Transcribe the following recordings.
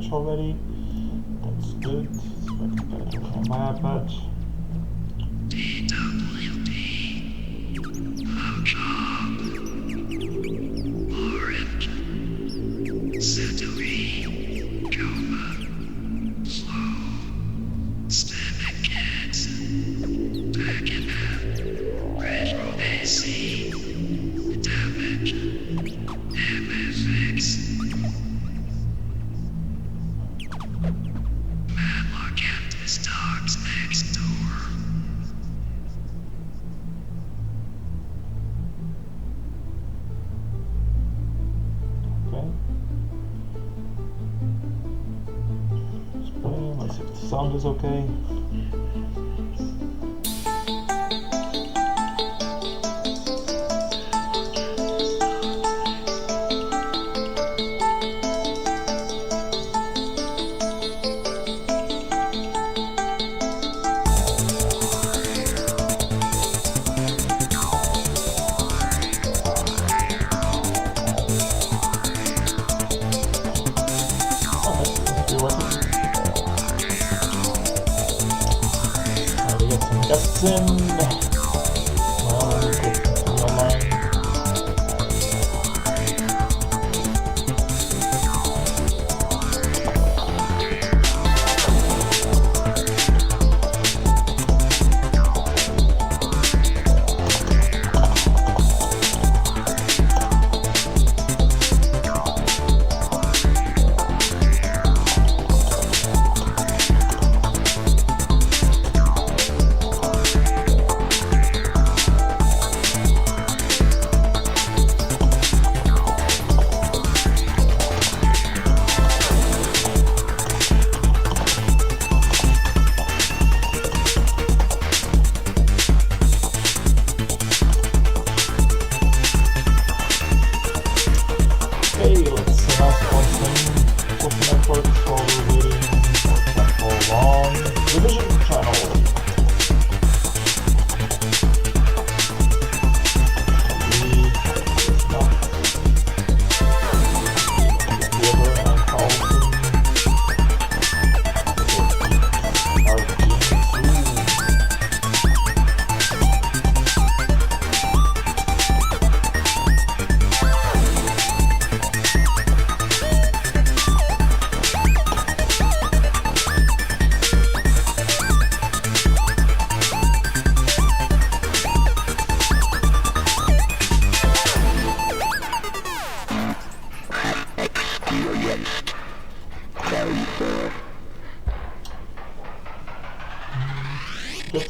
package already. That's good. So I can get it on my iPad. PWP, Haujobb, Koherent, slow, standing kids, backing up, retro AC, damage, SMFX, Madlock kept his dogs next door. Okay. Let's see if the sound is okay. Guests in. Well, let me go online.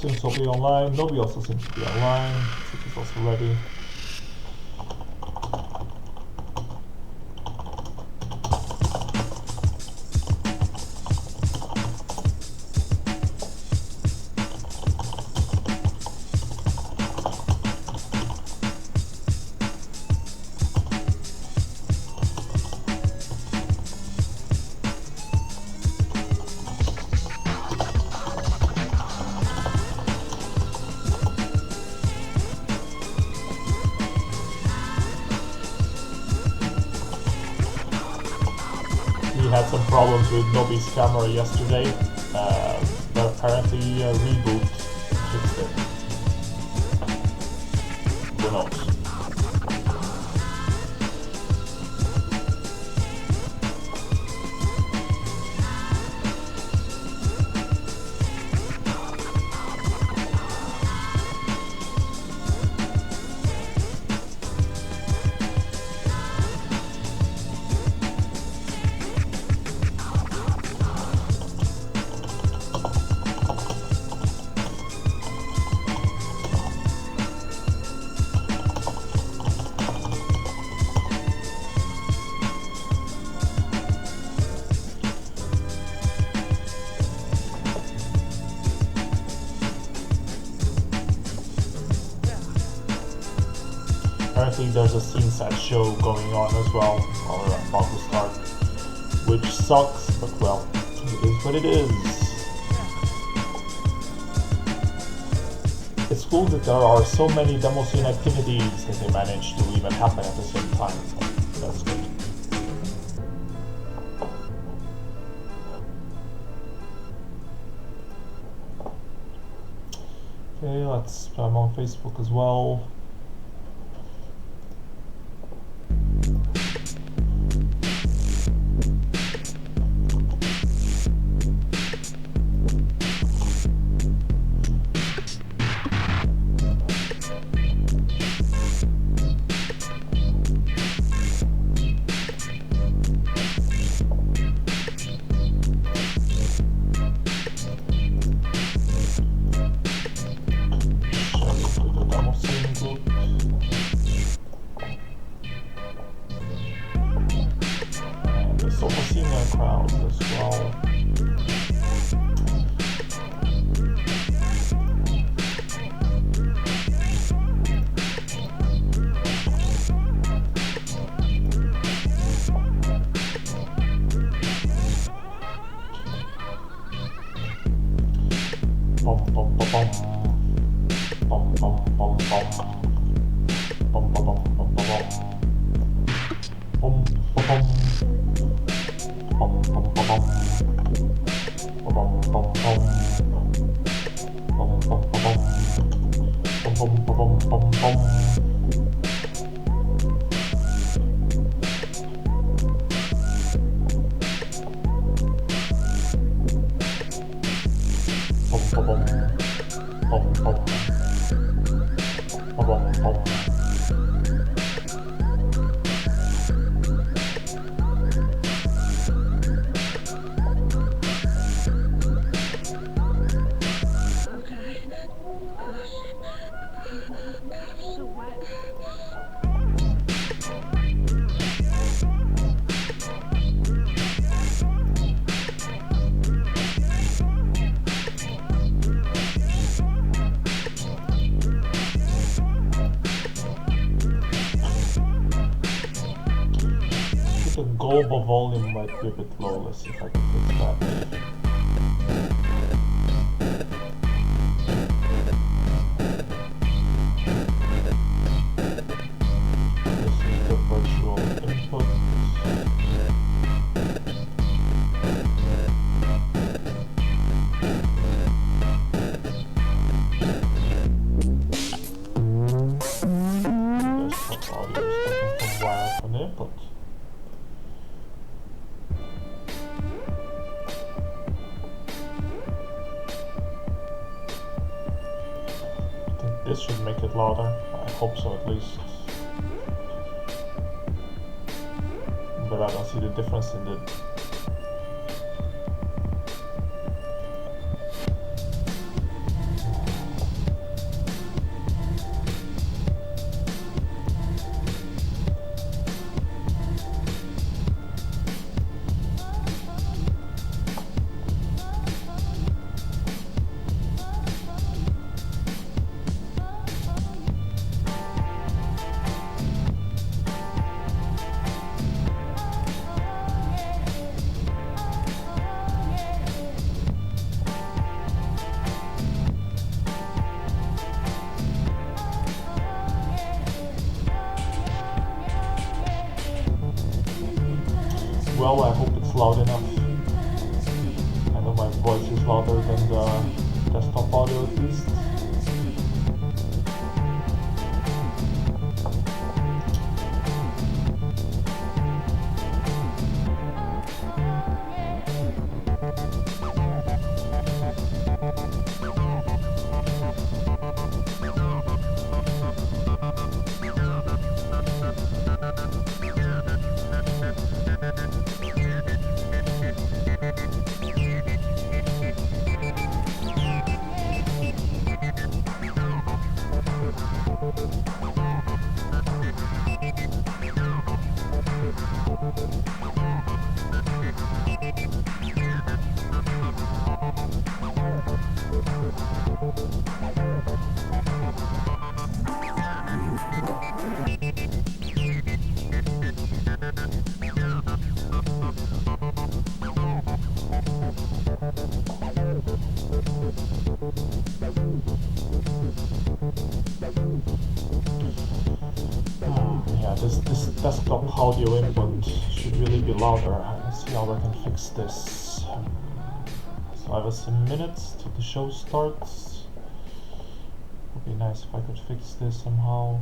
Seems to be online. Noby also seems to be online. It is also ready. Had some problems with Noby's camera yesterday, but apparently a reboot fixed it. Who knows? Apparently there's a scene set show going on as well, or about to start, which sucks, but well, it is what it is. It's cool that there are so many Demoscene activities that they manage to even happen at the same time, so that's good. Okay, I'm on Facebook as well. Global volume might be a bit low. Let's see if I can fix that. This is the virtual input. Desktop audio is taken from wire on input. This should make it louder. I hope so, at least. But I don't see the difference in the... Well, I hope it's loud enough. I know my voice is louder than the desktop audio at least. This desktop audio input should really be louder. Let's see how I can fix this. So I have some minutes till the show starts. Would be nice if I could fix this somehow.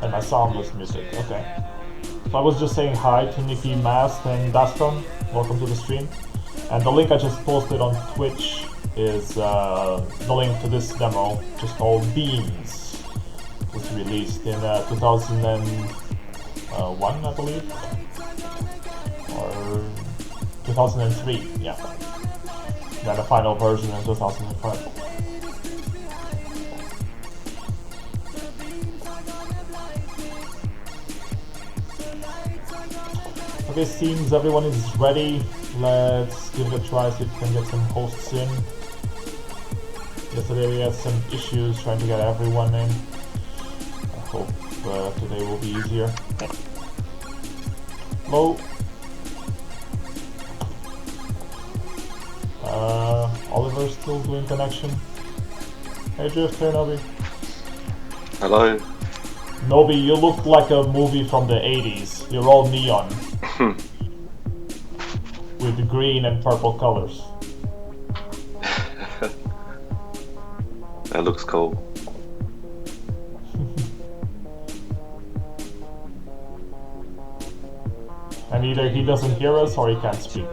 And my sound was muted, okay. So I was just saying hi to Nikki, Mast, and Daston. Welcome to the stream. And the link I just posted on Twitch is the link to this demo, just called Beams. It was released in 2001, I believe. Or 2003, yeah. Then the final version in 2005. Okay, seems everyone is ready. Let's give it a try, see if we can get some hosts in. Yesterday we had some issues trying to get everyone in. Hope today will be easier. Hello. Oliver's still doing connection. Hey Drift, hey Noby. Hello. Noby, you look like a movie from the 80s. You're all neon. With green and purple colors. That looks cool. And either he doesn't hear us or he can't speak.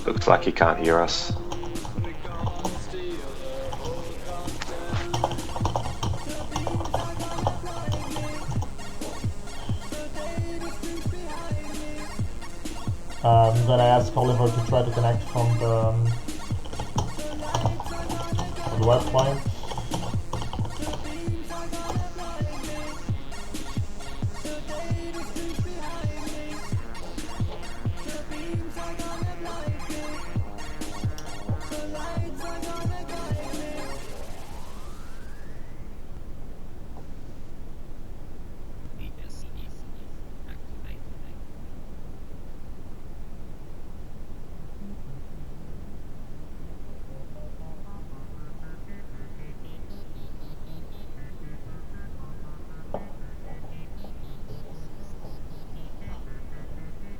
Looks like he can't hear us. I'm gonna ask Oliver to try to connect from the web client.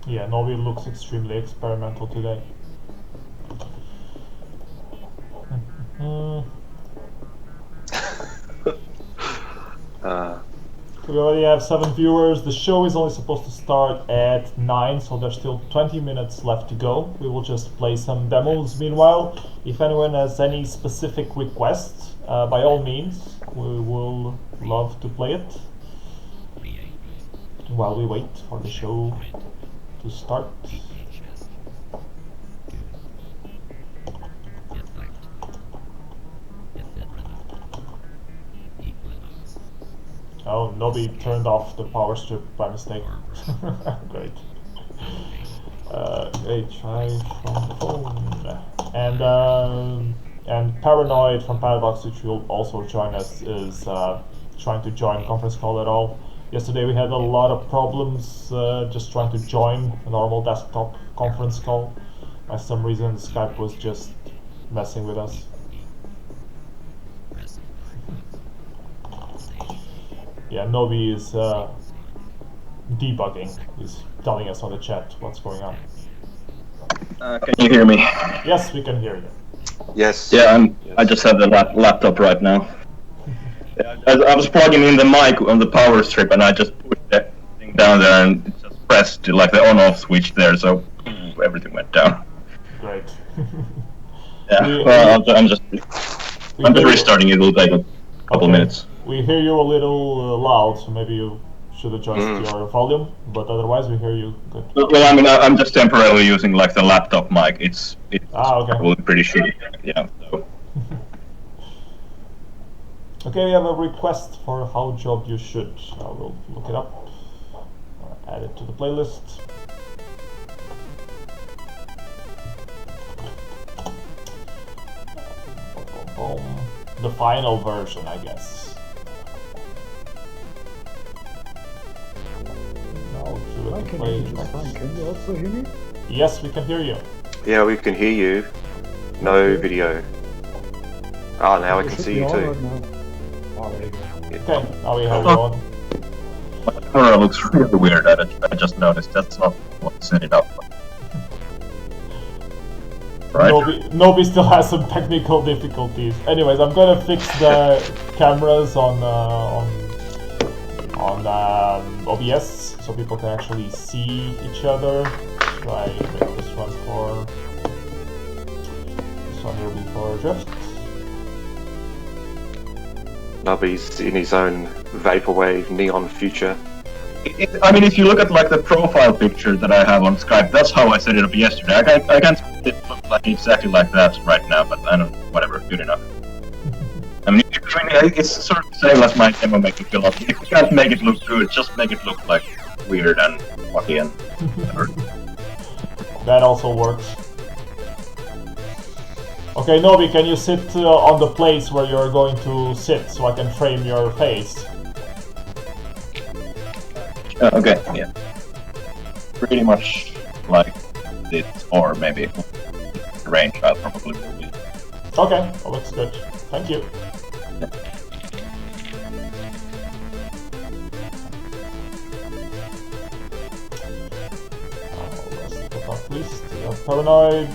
Yeah, Noby looks extremely experimental today. We already have 7 viewers. The show is only supposed to start at 9, so there's still 20 minutes left to go. We will just play some demos meanwhile. If anyone has any specific requests, by all means, we will love to play it while we wait for the show to start. Oh, Noby turned off the power strip by mistake. Great. Great try from the phone. And Paranoid from Paradox, which will also join us, is trying to join conference call at all. Yesterday we had a lot of problems just trying to join a normal desktop conference call. By some reason Skype was just messing with us. Yeah, Noby is debugging. He's telling us on the chat what's going on. Can you hear me? Yes, we can hear you. Yes. Yeah, I just have the laptop right now. I was plugging in the mic on the power strip and I just pushed that thing down there and it just pressed like the on-off switch there, so everything went down. Great. Yeah, well, I'm just restarting. It will take a couple minutes. We hear you a little loud, so maybe you should adjust your volume, but otherwise we hear you good. Well, I mean, I'm just temporarily using like the laptop mic. It's okay. probably pretty shitty. Yeah. So. Okay, we have a request for Haujobb You Should. I will look it up, add it to the playlist. The final version, I guess. Now I can hear you just fine. Can you also hear me? Yes, we can hear you. Yeah, we can hear you. No video. Ah, now I can see you too. Oh, there you go. Okay, now we have you on. My camera looks really weird. I just noticed that's not what I set it up. Right. Noby still has some technical difficulties. Anyways, I'm gonna fix the cameras on OBS so people can actually see each other. Try make this one for will be for Drift. Noby's in his own vaporwave neon future. I mean, if you look at like the profile picture that I have on Skype, that's how I set it up yesterday. I can't it look like exactly like that right now, but I don't. Whatever, good enough. I mean, it's sort of the same as my demo making philosophy. If you can't make it look good, just make it look like weird and wacky and whatever. That also works. Okay, Noby, can you sit on the place where you're going to sit so I can frame your face? Okay, yeah. Pretty much like this, or maybe range I'll probably will be. Okay, that looks good. Thank you. Last but not least, we have Paranoid.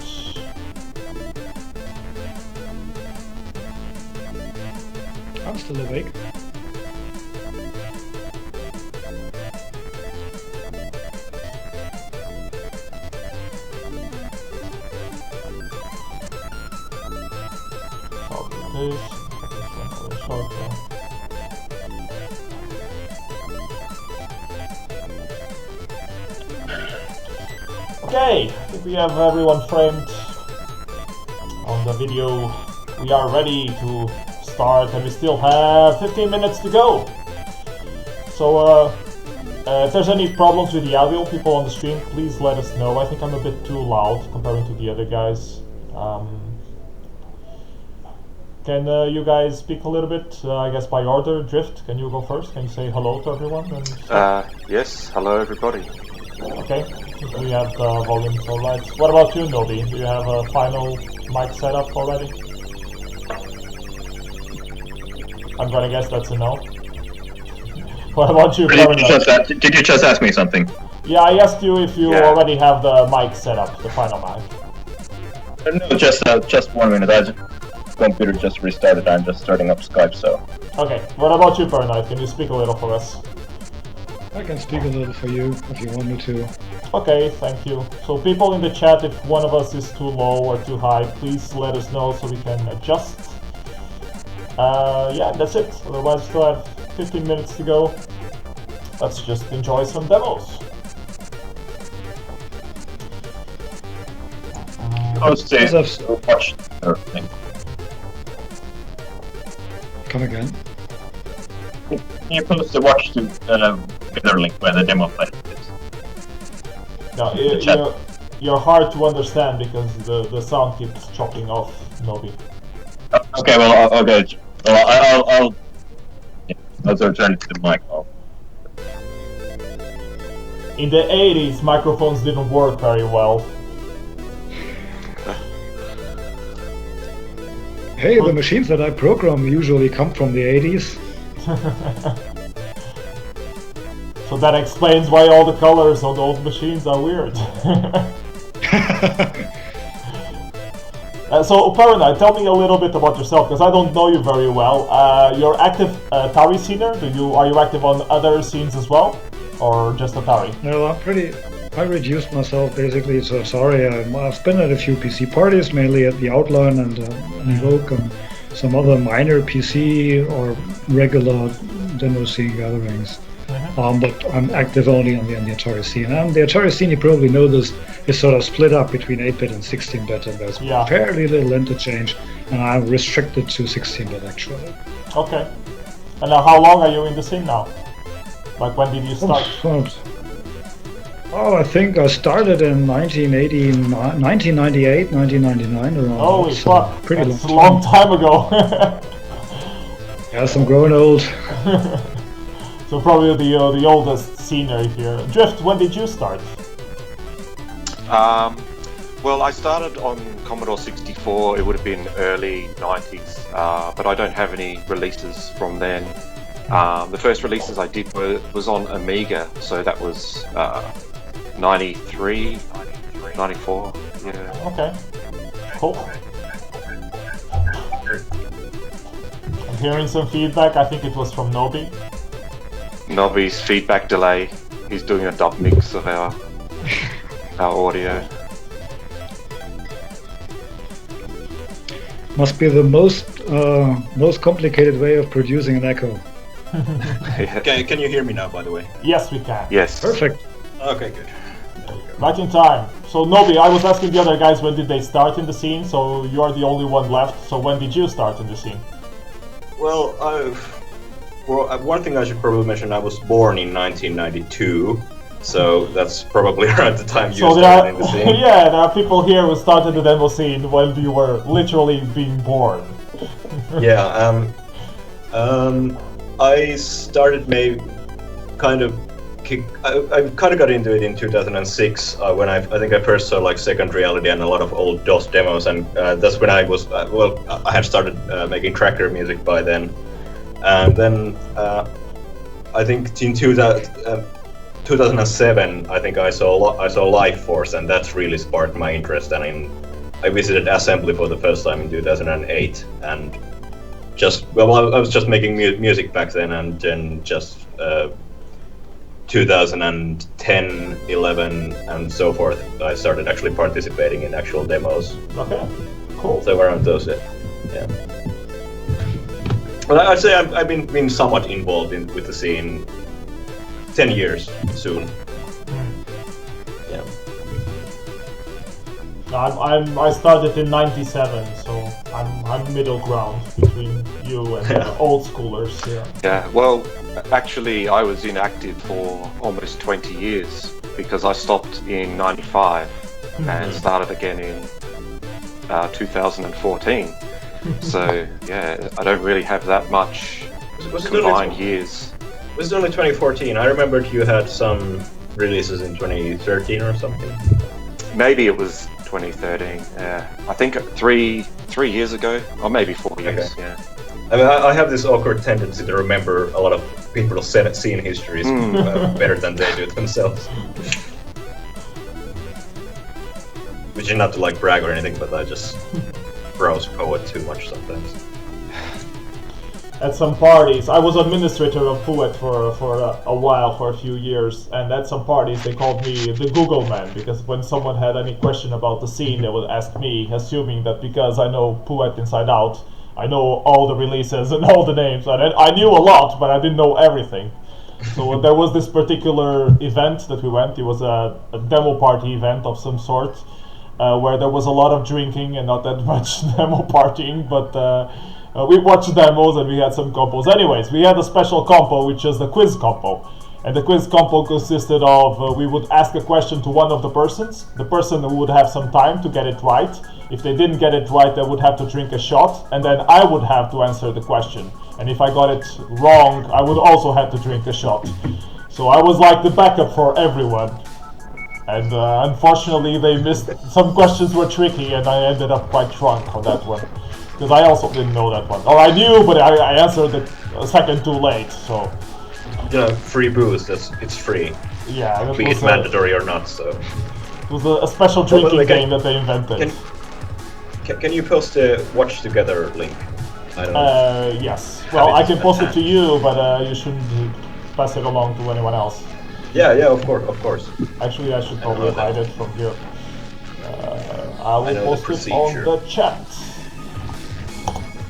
I'm still awake. Okay, I think we have everyone framed on the video. We are ready to start and we still have 15 minutes to go. So if there's any problems with the audio, people on the stream, please let us know. I think I'm a bit too loud comparing to the other guys. Can you guys speak a little bit, I guess by order? Drift, can you go first? Can you say hello to everyone? And... Yes, hello everybody. Okay, we have the volumes alright. What about you, Noby? Do you have a final mic setup already? I'm gonna guess that's a no. What about you, Paranoid? Did you just ask me something? Yeah, I asked you if you already have the mic set up, the final mic. No, just 1 minute. Computer just restarted. I'm just starting up Skype, so. Okay, what about you, Paranoid? Can you speak a little for us? I can speak a little for you if you want me to. Okay, thank you. So people in the chat, if one of us is too low or too high, please let us know so we can adjust. Yeah, that's it. Otherwise, we still have 15 minutes to go. Let's just enjoy some demos. Watch everything. Come again? You post the watch to Twitter link where the demo file is. No, you're hard to understand because the sound keeps chopping off, Noby. Okay, well, okay. Well, I'll turn the mic off. In the 80s, microphones didn't work very well. Hey, the machines that I program usually come from the 80s. So that explains why all the colors on the old machines are weird. So Paranoid, tell me a little bit about yourself, because I don't know you very well. You're active Atari scener? Are you active on other scenes as well? Or just Atari? No, I reduced myself basically to sorry. I've been at a few PC parties, mainly at the Outline and Evoke and some other minor PC or regular Demoscene gatherings. But I'm active only on the Atari scene. And the Atari scene, you probably know this, is sort of split up between 8-bit and 16-bit, and there's fairly little interchange, and I'm restricted to 16-bit actually. Okay. And now how long are you in the scene now? Like when did you start? Oh, I think I started in 1998, 1999 around. Holy fuck, pretty that's a long time ago. Yes, I'm growing old. So probably the oldest scener here. Drift, when did you start? Well, I started on Commodore 64, it would have been early 90s, but I don't have any releases from then. The first releases I did was on Amiga, so that was 93, 94, yeah. Okay, cool. I'm hearing some feedback, I think it was from Noby. Noby's feedback delay, he's doing a dub mix of our audio. Must be the most complicated way of producing an echo. Can you hear me now, by the way? Yes, we can. Yes. Perfect. Okay, good. Right in time. So Noby, I was asking the other guys when did they start in the scene, so you are the only one left, so when did you start in the scene? Well, one thing I should probably mention, I was born in 1992, So that's probably around the time you So started in the scene. yeah, there are people here who started the demo scene while you were literally being born. Yeah, I started maybe kind of I kind of got into it in 2006 when I think I first saw like Second Reality and a lot of old DOS demos, and that's when I was I had started making tracker music by then, and then I think in 2007 I think I saw Life Force, and that's really sparked my interest. And I visited Assembly for the first time in 2008, and just I was just making music back then, and then just 2010, 11, and so forth, I started actually participating in actual demos. Okay, cool. So around those, yeah. Well, I'd say I've been somewhat involved with the scene 10 years soon. Yeah. I started in '97, so I'm middle ground between you and the old schoolers. Yeah. Yeah, well, actually, I was inactive for almost 20 years because I stopped in '95 and started again in 2014. So, yeah, I don't really have that much combined years. Was it only 2014? I remembered you had some releases in 2013 or something. Maybe it was 2013. I think 3 years ago, or maybe 4 years. Okay. Yeah. I mean, I have this awkward tendency to remember a lot of people's scene histories better than they do themselves. Which is not to like brag or anything, but I just browse Poet too much sometimes. At some parties, I was administrator of Poet for a while, for a few years, and at some parties they called me the Google man, because when someone had any question about the scene, they would ask me, assuming that because I know Poet inside out, I know all the releases and all the names, and I knew a lot, but I didn't know everything. So there was this particular event that we went. It was a demo party event of some sort, where there was a lot of drinking and not that much demo partying, but we watched demos and we had some compos. Anyways, we had a special compo, which is the quiz compo. And the quiz compo consisted of, we would ask a question to one of the persons. The person would have some time to get it right. If they didn't get it right, they would have to drink a shot, and then I would have to answer the question. And if I got it wrong, I would also have to drink a shot. So I was like the backup for everyone. And unfortunately, they missed. Some questions were tricky, and I ended up quite drunk on that one. Because I also didn't know that one. Or I knew, but I answered it a second too late, so... You know, free booze, it's free. Yeah, be it mandatory or not, so... It was a special drinking game that they invented. Can you post a Watch Together link? I don't know. Yes. Well, I can post it to you, but you shouldn't pass it along to anyone else. Yeah, of course. Actually, I should probably hide it from here. I will post it on the chat.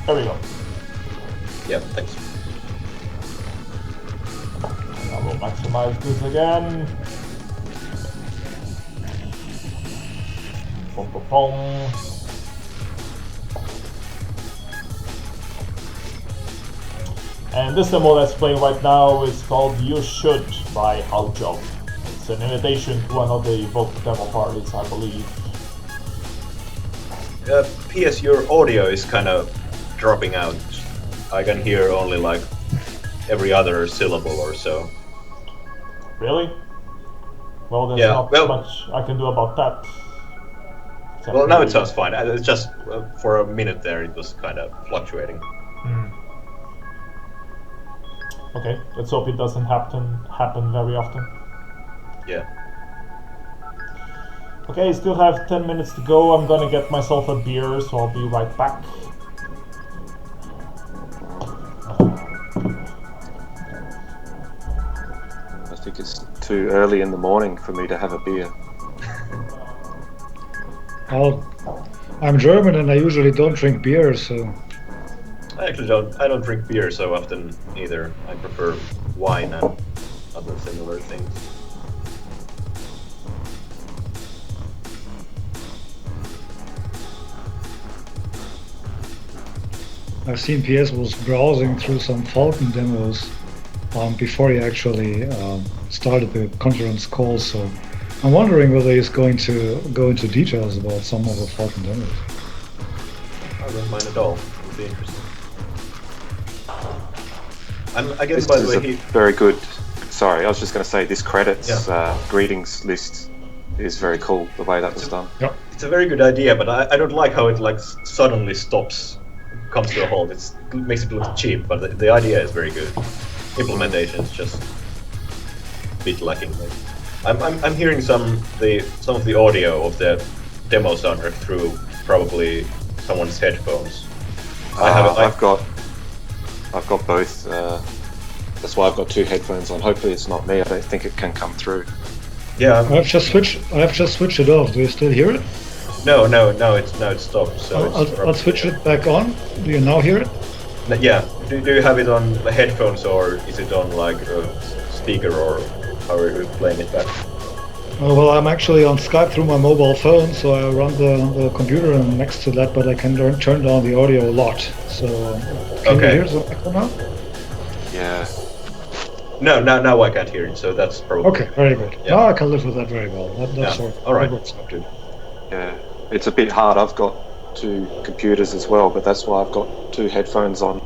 There we go. Yeah, thanks. I will maximize this again. Boom. And this demo that's playing right now is called You Should by Haujobb. It's an invitation to one of the Epoch demo parties, I believe. P.S. Your audio is kind of dropping out. I can hear only like every other syllable or so. Really? Well, there's not much I can do about that. Well, now it sounds fine. It's just for a minute there it was kind of fluctuating. Okay, let's hope it doesn't happen very often. Yeah. Okay, still have 10 minutes to go. I'm gonna get myself a beer, so I'll be right back. I think it's too early in the morning for me to have a beer. Well, I'm German and I usually don't drink beer, so... I actually don't drink beer so often either. I prefer wine and other similar things. I've seen PS was browsing through some Falcon demos. before he actually started the conference call. So I'm wondering whether he's going to go into details about some of the Falcon demos. I don't mind at all. It would be interesting. I guess, by the way, very good. Sorry, I was just going to say this credits greetings list is very cool. The way that was done. Yeah. It's a very good idea, but I don't like how it like suddenly stops, comes to a halt. It makes it look cheap, but the idea is very good. Implementation is just a bit lacking. I'm hearing some of the audio of the demo soundtrack through probably someone's headphones. I've got both. That's why I've got two headphones on. Hopefully it's not me. I don't think it can come through. Yeah. I've just switched it off. Do you still hear it? No, it's stopped. So I'll switch it back on. Do you now hear it? Yeah. Do you have it on the headphones, or is it on like a speaker, or how are you playing it back? Well, I'm actually on Skype through my mobile phone, so I run the computer next to that, but I can turn down the audio a lot. So can you hear the echo now? Yeah. No, now I can't hear it, so that's probably... Okay, very good. Yeah. Now I can live with that very well. That's all right. That works out good. Yeah, it's a bit hard. I've got two computers as well, but that's why I've got two headphones on.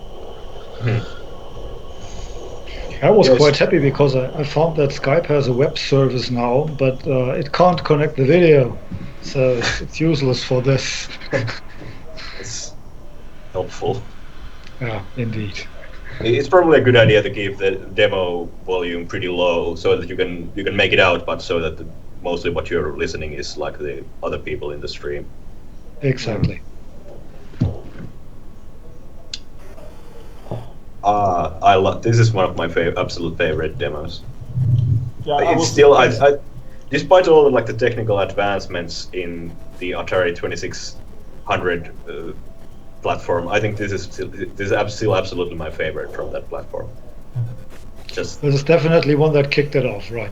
I was quite happy because I found that Skype has a web service now, but it can't connect the video, so it's useless for this. It's helpful. Yeah, indeed. It's probably a good idea to keep the demo volume pretty low so that you can make it out, but so that mostly what you're listening is like the other people in the stream. Exactly. This is one of my absolute favorite demos. Yeah, despite all like the technical advancements in the Atari 2600 platform, I think this is still absolutely my favorite from that platform. This is definitely one that kicked it off, right?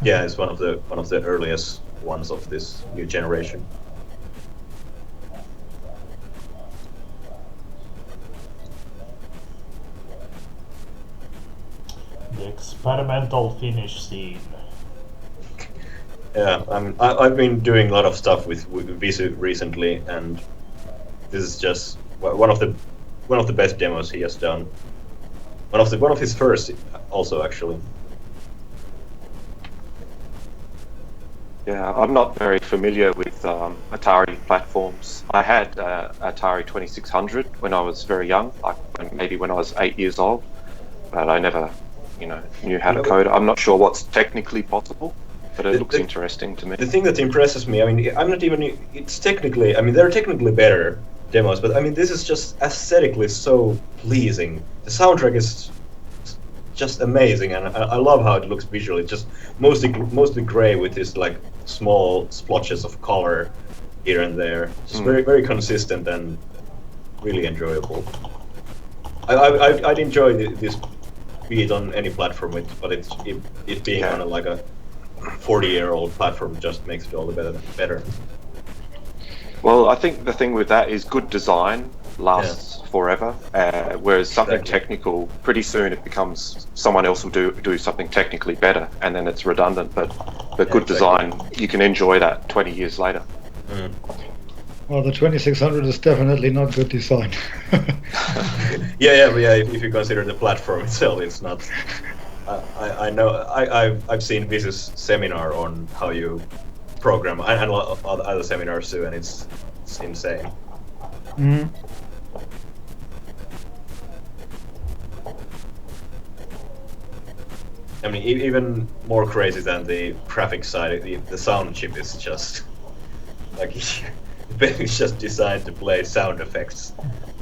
Yeah, it's one of the earliest ones of this new generation. The experimental Finnish scene. Yeah, I've been doing a lot of stuff with Visu recently, and this is just one of the best demos he has done. One of his first, also actually. Yeah, I'm not very familiar with Atari platforms. I had Atari 2600 when I was very young, like maybe when I was 8 years old, but I never, knew how to code. I'm not sure what's technically possible, but it looks interesting to me. The thing that impresses me, it's technically, they're technically better demos, but this is just aesthetically so pleasing. The soundtrack is just amazing, and I love how it looks visually. Just mostly gray with this like small splotches of color here and there. Just very, very consistent and really enjoyable. I'd enjoy this be it on any platform, but it being on a 40-year-old platform just makes it all the better. Well, I think the thing with that is good design lasts forever, whereas something technical, pretty soon it becomes someone else will do something technically better, and then it's redundant. But good design, you can enjoy that 20 years later. Mm. Well, the 2600 is definitely not good design. Yeah. If you consider the platform itself, it's not. I know. I've seen Visu's seminar on how you program, and other seminars too, and it's insane. Mm-hmm. Even more crazy than the graphic side, the sound chip is just like it's just designed to play sound effects,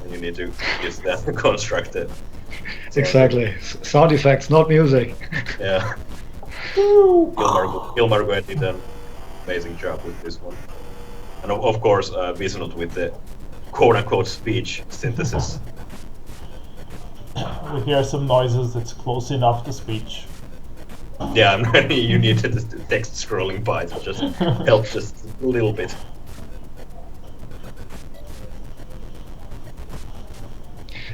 and you need to use that to construct it. Exactly, sound effects, not music. Yeah. Gilmar did an amazing job with this one, and of course, Visnut with the quote-unquote speech synthesis. We hear some noises that's close enough to speech. Yeah, you need the text scrolling by to just help just a little bit.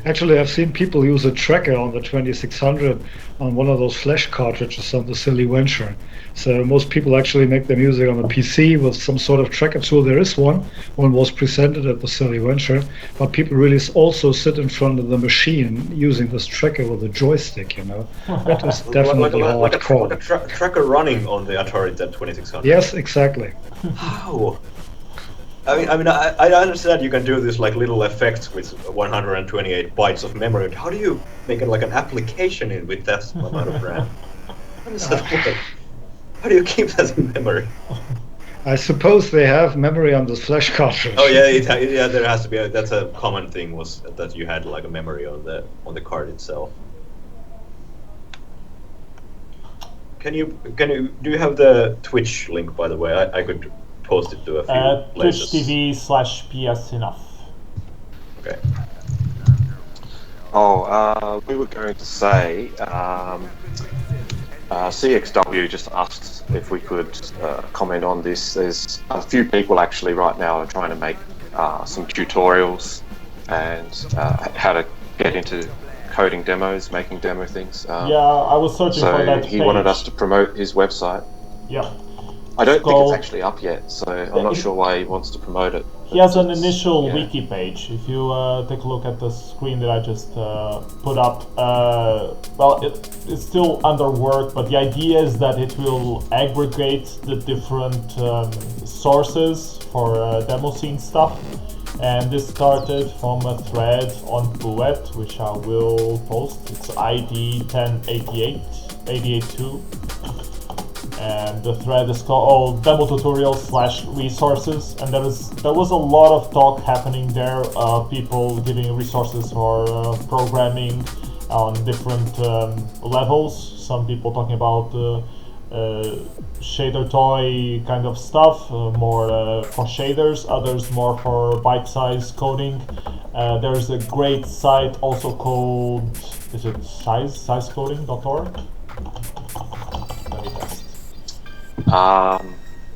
Actually, I've seen people use a tracker on the 2600 on one of those flash cartridges on the Silly Venture. So most people actually make their music on a PC with some sort of tracker tool. There is one. One was presented at the Silly Venture, but people really also sit in front of the machine using this tracker with a joystick. That is definitely hardcore. Like a tracker running on the Atari Z2600. Yes, exactly. How? I mean, I understand you can do this like little effects with 128 bytes of memory. How do you make it like an application with that amount of RAM? How does that work? How do you keep that in memory? I suppose they have memory on this flash cartridge. Oh yeah, there has to be. That's a common thing, was that you had like a memory on the card itself. Do you have the Twitch link, by the way? I could post it to a few places. Twitch.tv/PS enough. Okay. We were going to say, CXW just asked if we could comment on this. There's a few people actually right now are trying to make some tutorials and how to get into coding demos, making demo things. Yeah, I was searching for that he page. wanted us to promote his website. Yeah. I don't think it's actually up yet, so I'm not sure why he wants to promote it. He has an initial wiki page. If you take a look at the screen that I just put up, well, it's still under work, but the idea is that it will aggregate the different sources for Demoscene stuff. And this started from a thread on Puet, which I will post. It's ID 1088.2. And the thread is called demo tutorials/resources, and there was a lot of talk happening there, people giving resources for programming on different levels. Some people talking about shader toy kind of stuff, more for shaders, others more for bite-size coding. There's a great site also called, is it sizecoding.org? Let me test.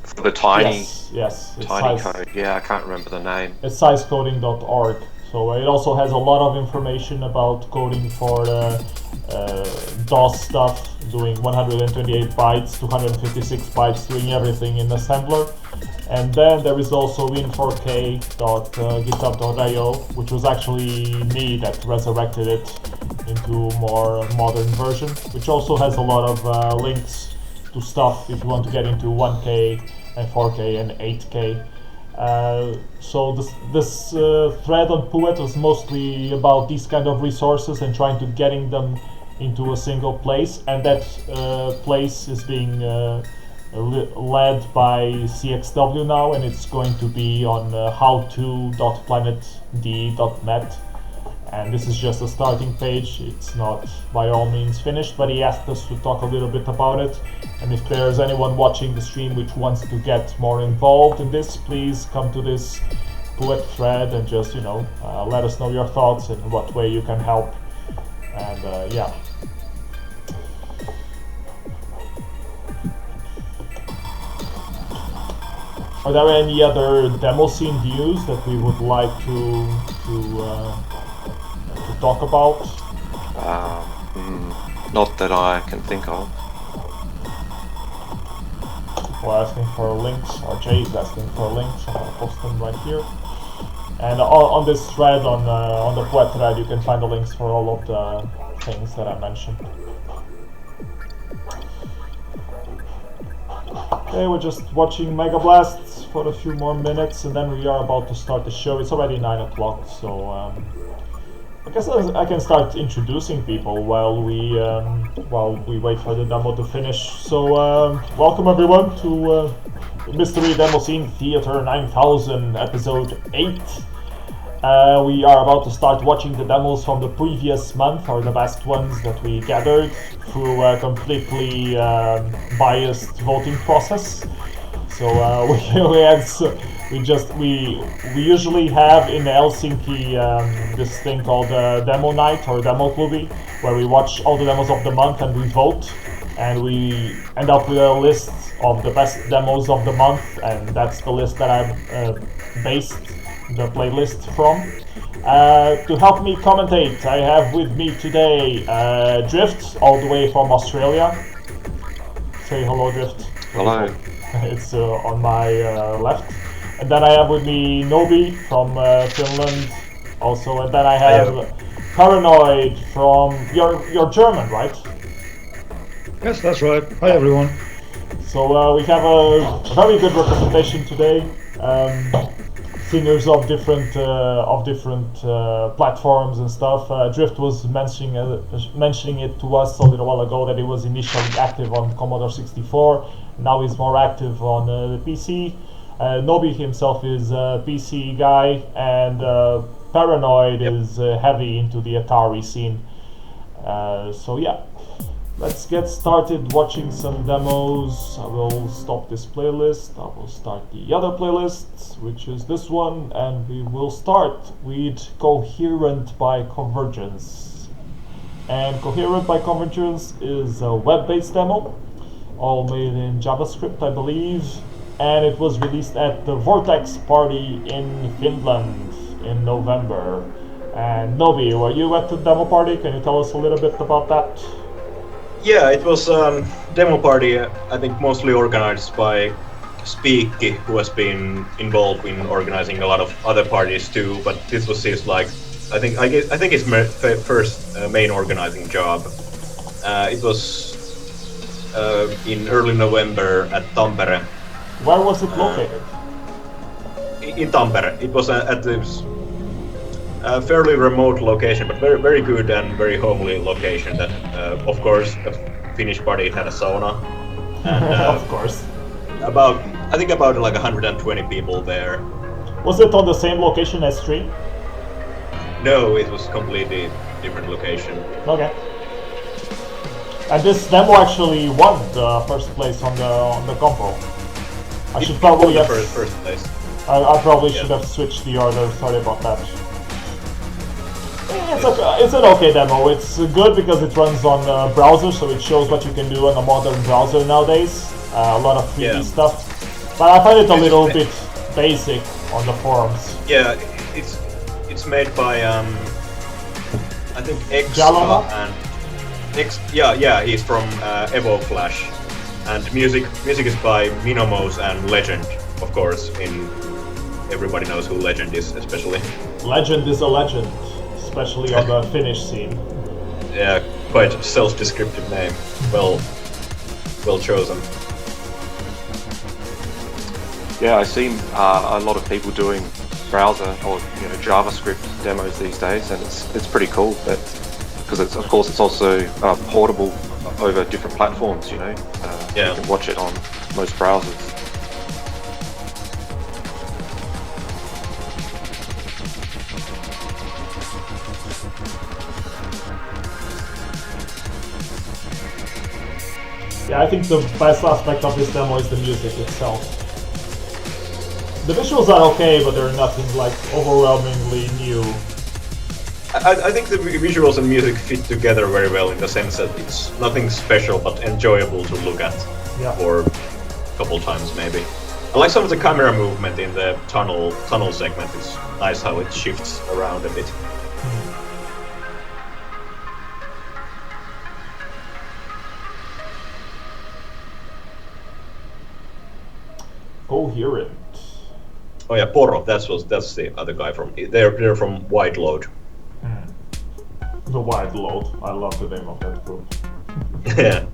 For the tiny, yes, tiny code. Yeah, I can't remember the name. It's sizecoding.org. So it also has a lot of information about coding for DOS stuff, doing 128 bytes, 256 bytes, doing everything in assembler. And then there is also win4k.github.io, which was actually me that resurrected it into a more modern version, which also has a lot of links to stuff if you want to get into 1K and 4K and 8K. So this thread on Puet was mostly about these kind of resources and trying to getting them into a single place, and that place is being led by CXW now, and it's going to be on howto.planetd.net. And this is just a starting page. It's not by all means finished, but he asked us to talk a little bit about it. And if there's anyone watching the stream which wants to get more involved in this, please come to this Puet thread and just, let us know your thoughts and what way you can help. And yeah. Are there any other Demoscene views that we would like to talk about? Not that I can think of. People are asking for links, or Jay is asking for links, and I'll post them right here. And on this thread, on the Puet thread, you can find the links for all of the things that I mentioned. Okay, we're just watching Megablast for a few more minutes, and then we are about to start the show. It's already 9 o'clock, so I guess I can start introducing people while we wait for the demo to finish. So welcome everyone to Mystery Demoscene Theater 9000 episode 8. We are about to start watching the demos from the previous month, or the best ones that we gathered through a completely biased voting process. So we usually have in Helsinki this thing called Demo Night or Demo Klubi, where we watch all the demos of the month and we vote, and we end up with a list of the best demos of the month, and that's the list that I've based the playlist from. To help me commentate, I have with me today Drift, all the way from Australia. Say hello, Drift. Hello. It's on my left. And then I have with me Noby from Finland, also. And then I have Paranoid from... You're German, right? Yes, that's right. Hi, everyone. So we have a very good representation today. Singers of different platforms and stuff. Drift was mentioning it to us a little while ago that he was initially active on Commodore 64. Now he's more active on the PC. Noby himself is a PC guy, and Paranoid is heavy into the Atari scene. So yeah. Let's get started watching some demos. I will stop this playlist. I will start the other playlist, which is this one, and we will start with Koherent by Konvergence. And Koherent by Konvergence is a web-based demo, all made in JavaScript, I believe, and it was released at the Vortex party in Finland in November. And Noby, were you at the demo party? Can you tell us a little bit about that? Yeah, it was demo party, I think mostly organized by Speaky, who has been involved in organizing a lot of other parties too, but this was his, like, I think his first main organizing job. It was in early November at Tampere. Where was it located? In Tampere. It was at this fairly remote location, but very good and very homely location. That, of course, a Finnish party had a sauna, and of course, I think about like 120 people there. Was it on the same location as Stream? No, it was completely different location. Okay. And this demo actually won the first place on the compo. I should probably have first place. I probably should have switched the order. Sorry about that. It's an okay demo. It's good because it runs on browser, so it shows what you can do on a modern browser nowadays. A lot of 3D stuff. But I find it a little bit basic on the forums. Yeah, it's made by I think Jaloma? and he's from Evo Flash, and music is by Minomos and Legend, of course. Everybody knows who Legend is, especially. Legend is a legend. Especially on the Finnish scene. Yeah, quite self-descriptive name. Well chosen. Yeah, I've seen a lot of people doing browser or JavaScript demos these days, and it's pretty cool. Because of course it's also portable over different platforms. You can watch it on most browsers. Yeah, I think the best aspect of this demo is the music itself. The visuals are okay, but they're nothing like overwhelmingly new. I think the visuals and music fit together very well in the sense that it's nothing special but enjoyable to look at for a couple times maybe. I like some of the camera movement in the tunnel segment. It's nice how it shifts around a bit. Koherent. Oh yeah, Poro. That's the other guy from. They're from Wide Load. The Wide Load. I love the name of that group. Yeah.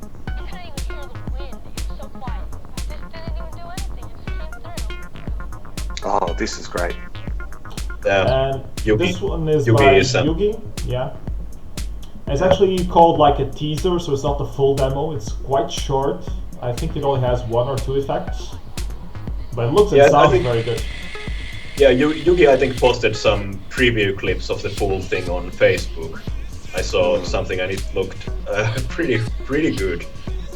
Oh, this is great. And Yugi. this one is Yugi by is, Yugi. Yeah. It's actually called like a teaser, so it's not a full demo. It's quite short. I think it only has 1 or 2 effects. But it looks and sounds very good. Yeah, Yugi I think posted some preview clips of the full thing on Facebook. I saw something and it looked pretty good.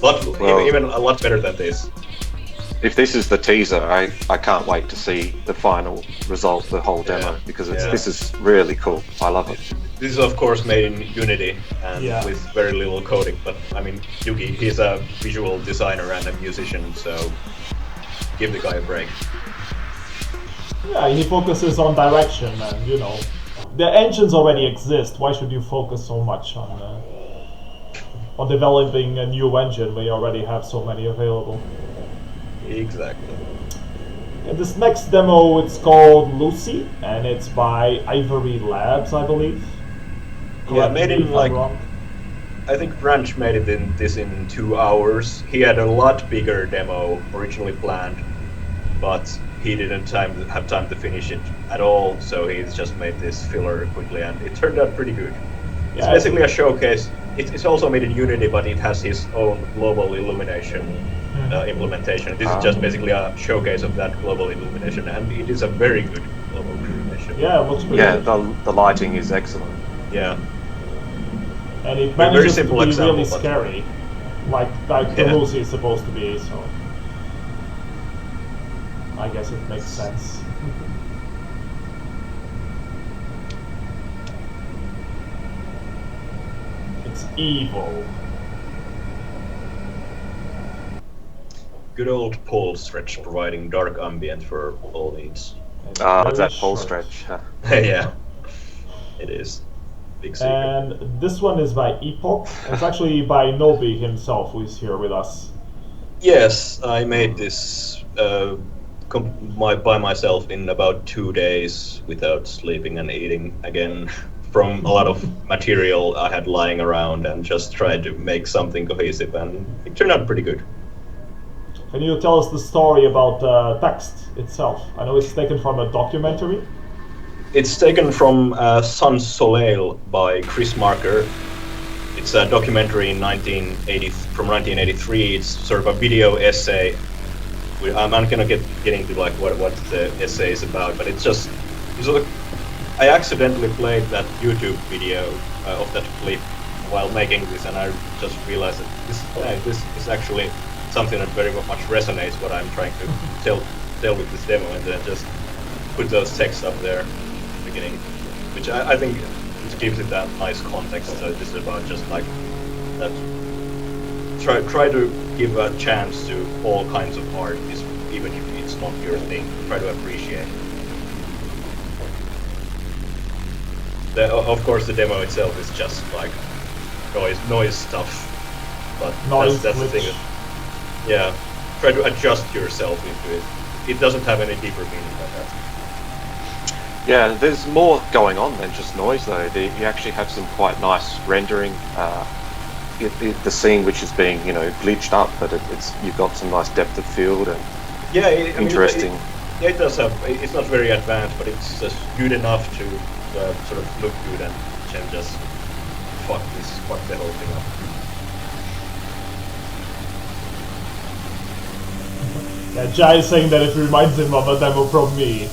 But even a lot better than this. If this is the teaser, I can't wait to see the final result, the whole demo, because this is really cool. I love it. This is of course made in Unity and with very little coding, but I mean Yugi, he's a visual designer and a musician, so give the guy a break. Yeah, he focuses on direction, and you know, the engines already exist. Why should you focus so much on developing a new engine when you already have so many available? Exactly. And this next demo, it's called Lucy, and it's by Ivory Labs, I believe. Yeah, made Correct me in if I'm like wrong. I think Branch made it in 2 hours. He had a lot bigger demo originally planned, but he didn't have time to finish it at all, so he's just made this filler quickly, and it turned out pretty good. It's Yeah, basically a showcase. It's also made in Unity, but it has his own global illumination implementation. This is just basically a showcase of that global illumination, and it is a very good global illumination. Yeah, it looks pretty Yeah, good. the lighting is excellent. Yeah. And it very manages to simple be example, really but- scary, like the Yeah. Lucy is supposed to be, so I guess it makes sense. It's evil. Good old pole stretch providing dark ambient for all needs. It's Ah, very that pole short. stretch. Huh. Yeah, it is. Big secret. And this one is by Epoch. It's actually by Noby himself, who is here with us. Yes, I made this by myself in about 2 days without sleeping and eating again from a lot of material I had lying around and just tried to make something cohesive, and it turned out pretty good. Can you tell us the story about the text itself? I know it's taken from a documentary. It's taken from Sans Soleil by Chris Marker. It's a documentary in 1983. It's sort of a video essay. I'm not gonna get into like what the essay is about, but it's just I accidentally played that YouTube video of that clip while making this, and I just realized that this is actually something that very much resonates what I'm trying to tell with this demo, and then just put those texts up there at the beginning, which I think it gives it that nice context. So this is about just like that. Try to give a chance to all kinds of art, even if it's not your thing. Try to appreciate. Of course, the demo itself is just like noise stuff, but Noise that's the glitch. thing. Yeah, try to adjust yourself into it. It doesn't have any deeper meaning than that. Yeah, there's more going on than just noise though. You actually have some quite nice rendering. The scene which is being, glitched up, but you've got some nice depth of field and Yeah, interesting. It does have. It's not very advanced, but it's just good enough to sort of look good and can just fuck the whole thing up. Yeah, Jai is saying that it reminds him of a demo from me.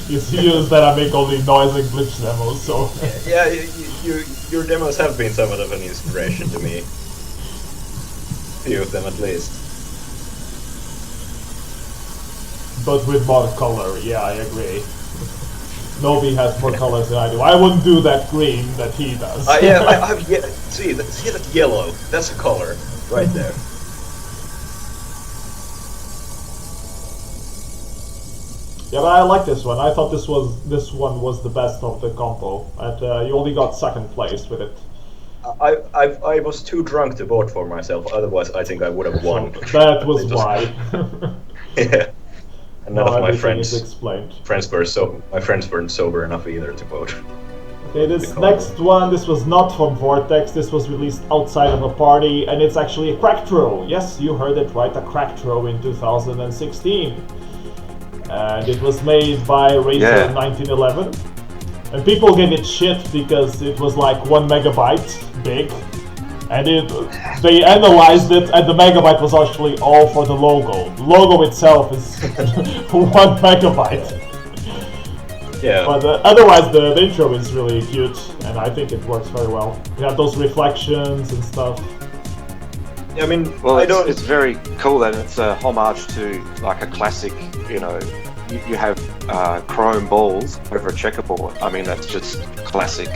He's used that I make only noise and glitch demos, so... Yeah, your demos have been somewhat of an inspiration to me. Few of them at least. But with more color, yeah, I agree. Noby has more colors than I do. I wouldn't do that green that he does. See that yellow? That's a color right there. Yeah, but I like this one. I thought this one was the best of the compo, and you only got second place with it. I was too drunk to vote for myself. Otherwise, I think I would have won. That was why. Yeah. And none Now of my everything is friends explained. weren't sober enough either to vote. Okay, this next one, this was not from Vortex, this was released outside of a party, and it's actually a Cracktro. Yes, you heard it right, a Cracktro in 2016. And it was made by Razer 1911. And people gave it shit because it was like 1 megabyte big. And they analyzed it, and the megabyte was actually all for the logo. The logo itself is 1 megabyte. Yeah. But otherwise, the intro is really cute, and I think it works very well. You have those reflections and stuff. I mean, Well, it's very cool that it's a homage to like a classic, you have chrome balls over a checkerboard. I mean, that's just classic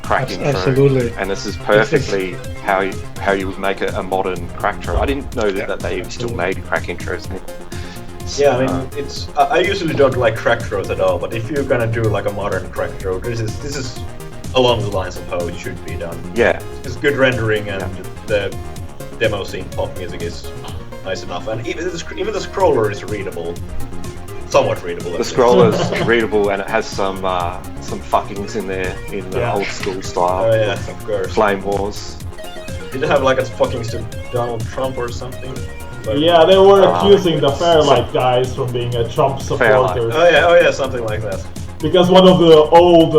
crack intro. Absolutely. And this is perfectly how you would make a modern Cracktro. I didn't know that they still made crack intros. Yeah, I mean, it's. I usually don't like Cracktros at all, but if you're gonna do like a modern Cracktro, this is along the lines of how it should be done. Yeah. It's good rendering, and the demo scene pop music is nice enough, and even the scroller is readable, somewhat readable. The scroller is readable, and it has some fuckings in there in the old school style. Oh yeah, of course. Flame Wars. Did it have like a fuckings to Donald Trump or something? But, Yeah, they were accusing the Fairlight guys from being a Trump supporter. Oh yeah, something like that. Because one of the old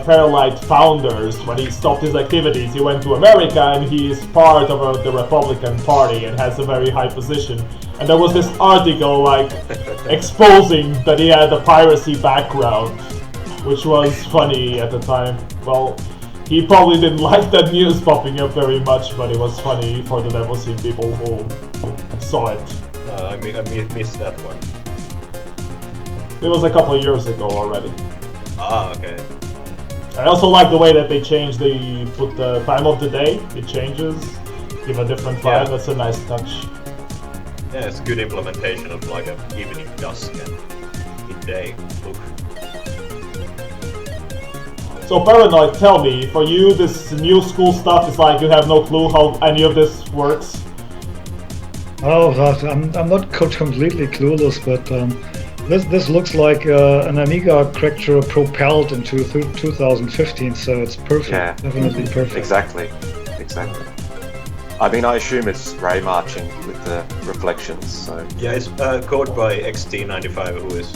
Fairlight founders, when he stopped his activities, he went to America and he is part of the Republican Party and has a very high position. And there was this article like exposing that he had a piracy background, which was funny at the time. Well, he probably didn't like that news popping up very much, but it was funny for the Demoscene people who saw it. I missed that one. It was a couple of years ago already. Ah, okay. I also like the way that they changed, they put the time of the day, it changes, give a different vibe, Yeah. that's a nice touch. Yeah, it's a good implementation of like a evening dusk and midday look. So Paranoid, tell me, for you this new school stuff is like you have no clue how any of this works? Oh, I'm not completely clueless, but this looks like an Amiga Cracktro propelled into 2015, so it's perfect. Yeah. Definitely perfect. Exactly. I mean, I assume it's ray marching with the reflections. So Yeah, it's coded by XT95, who is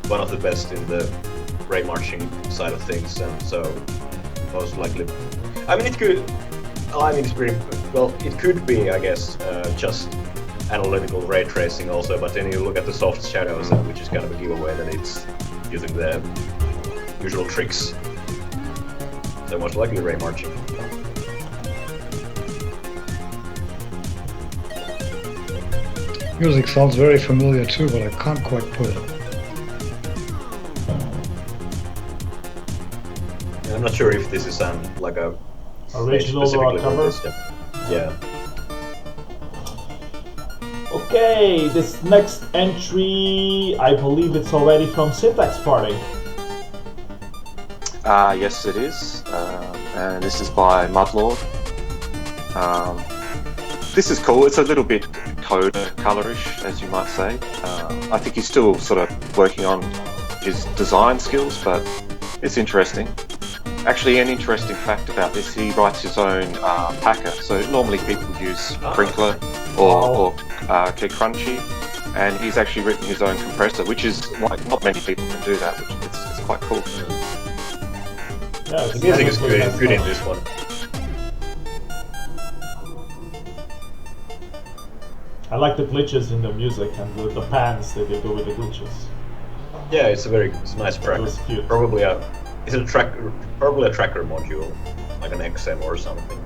one of the best in the ray marching side of things, and so most likely. I mean, it could. I mean, it's pretty well. It could be, I guess, just analytical ray tracing also. But then you look at the soft shadows, which is kind of a giveaway that it's using the usual tricks. So most likely ray marching. Music sounds very familiar too, but I can't quite put it. I'm not sure if this is like a Original specifically for cover? this, yeah. Okay, this next entry, I believe it's already from Syntax Party. yes, it is, and this is by Mudlord. This is cool. It's a little bit colorish, as you might say. I think he's still sort of working on his design skills, but it's interesting. Actually, an interesting fact about this, he writes his own packer. So normally people use Sprinkler or Crunchy, and he's actually written his own compressor, which is like not many people can do that. Which it's quite cool. Yeah, The music is good in this one. I like the glitches in the music and the pans that they do with the glitches. Yeah, it's a nice track. It was cute. Probably a tracker module, like an XM or something.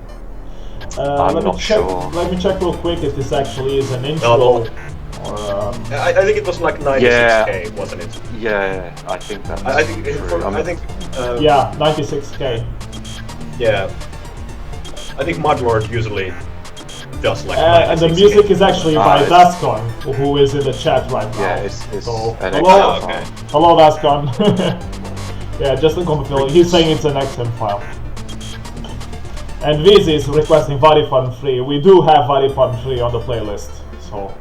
I'm let me not check. sure. Let me check real quick if this actually is an intro. No. Or, I think it was like 96k, wasn't it? Yeah, I think that's I think true. yeah, 96k. Yeah. I think Mudlord usually does like And the 96K. music is actually by it's- Dascon, who is in the chat right now. Yeah, it's So, an hello, XM okay. hello Dascon. Yeah, just a comment feeling. He's saying it's an XM file. And Vizi is requesting Variform free. We do have Variform free on the playlist, so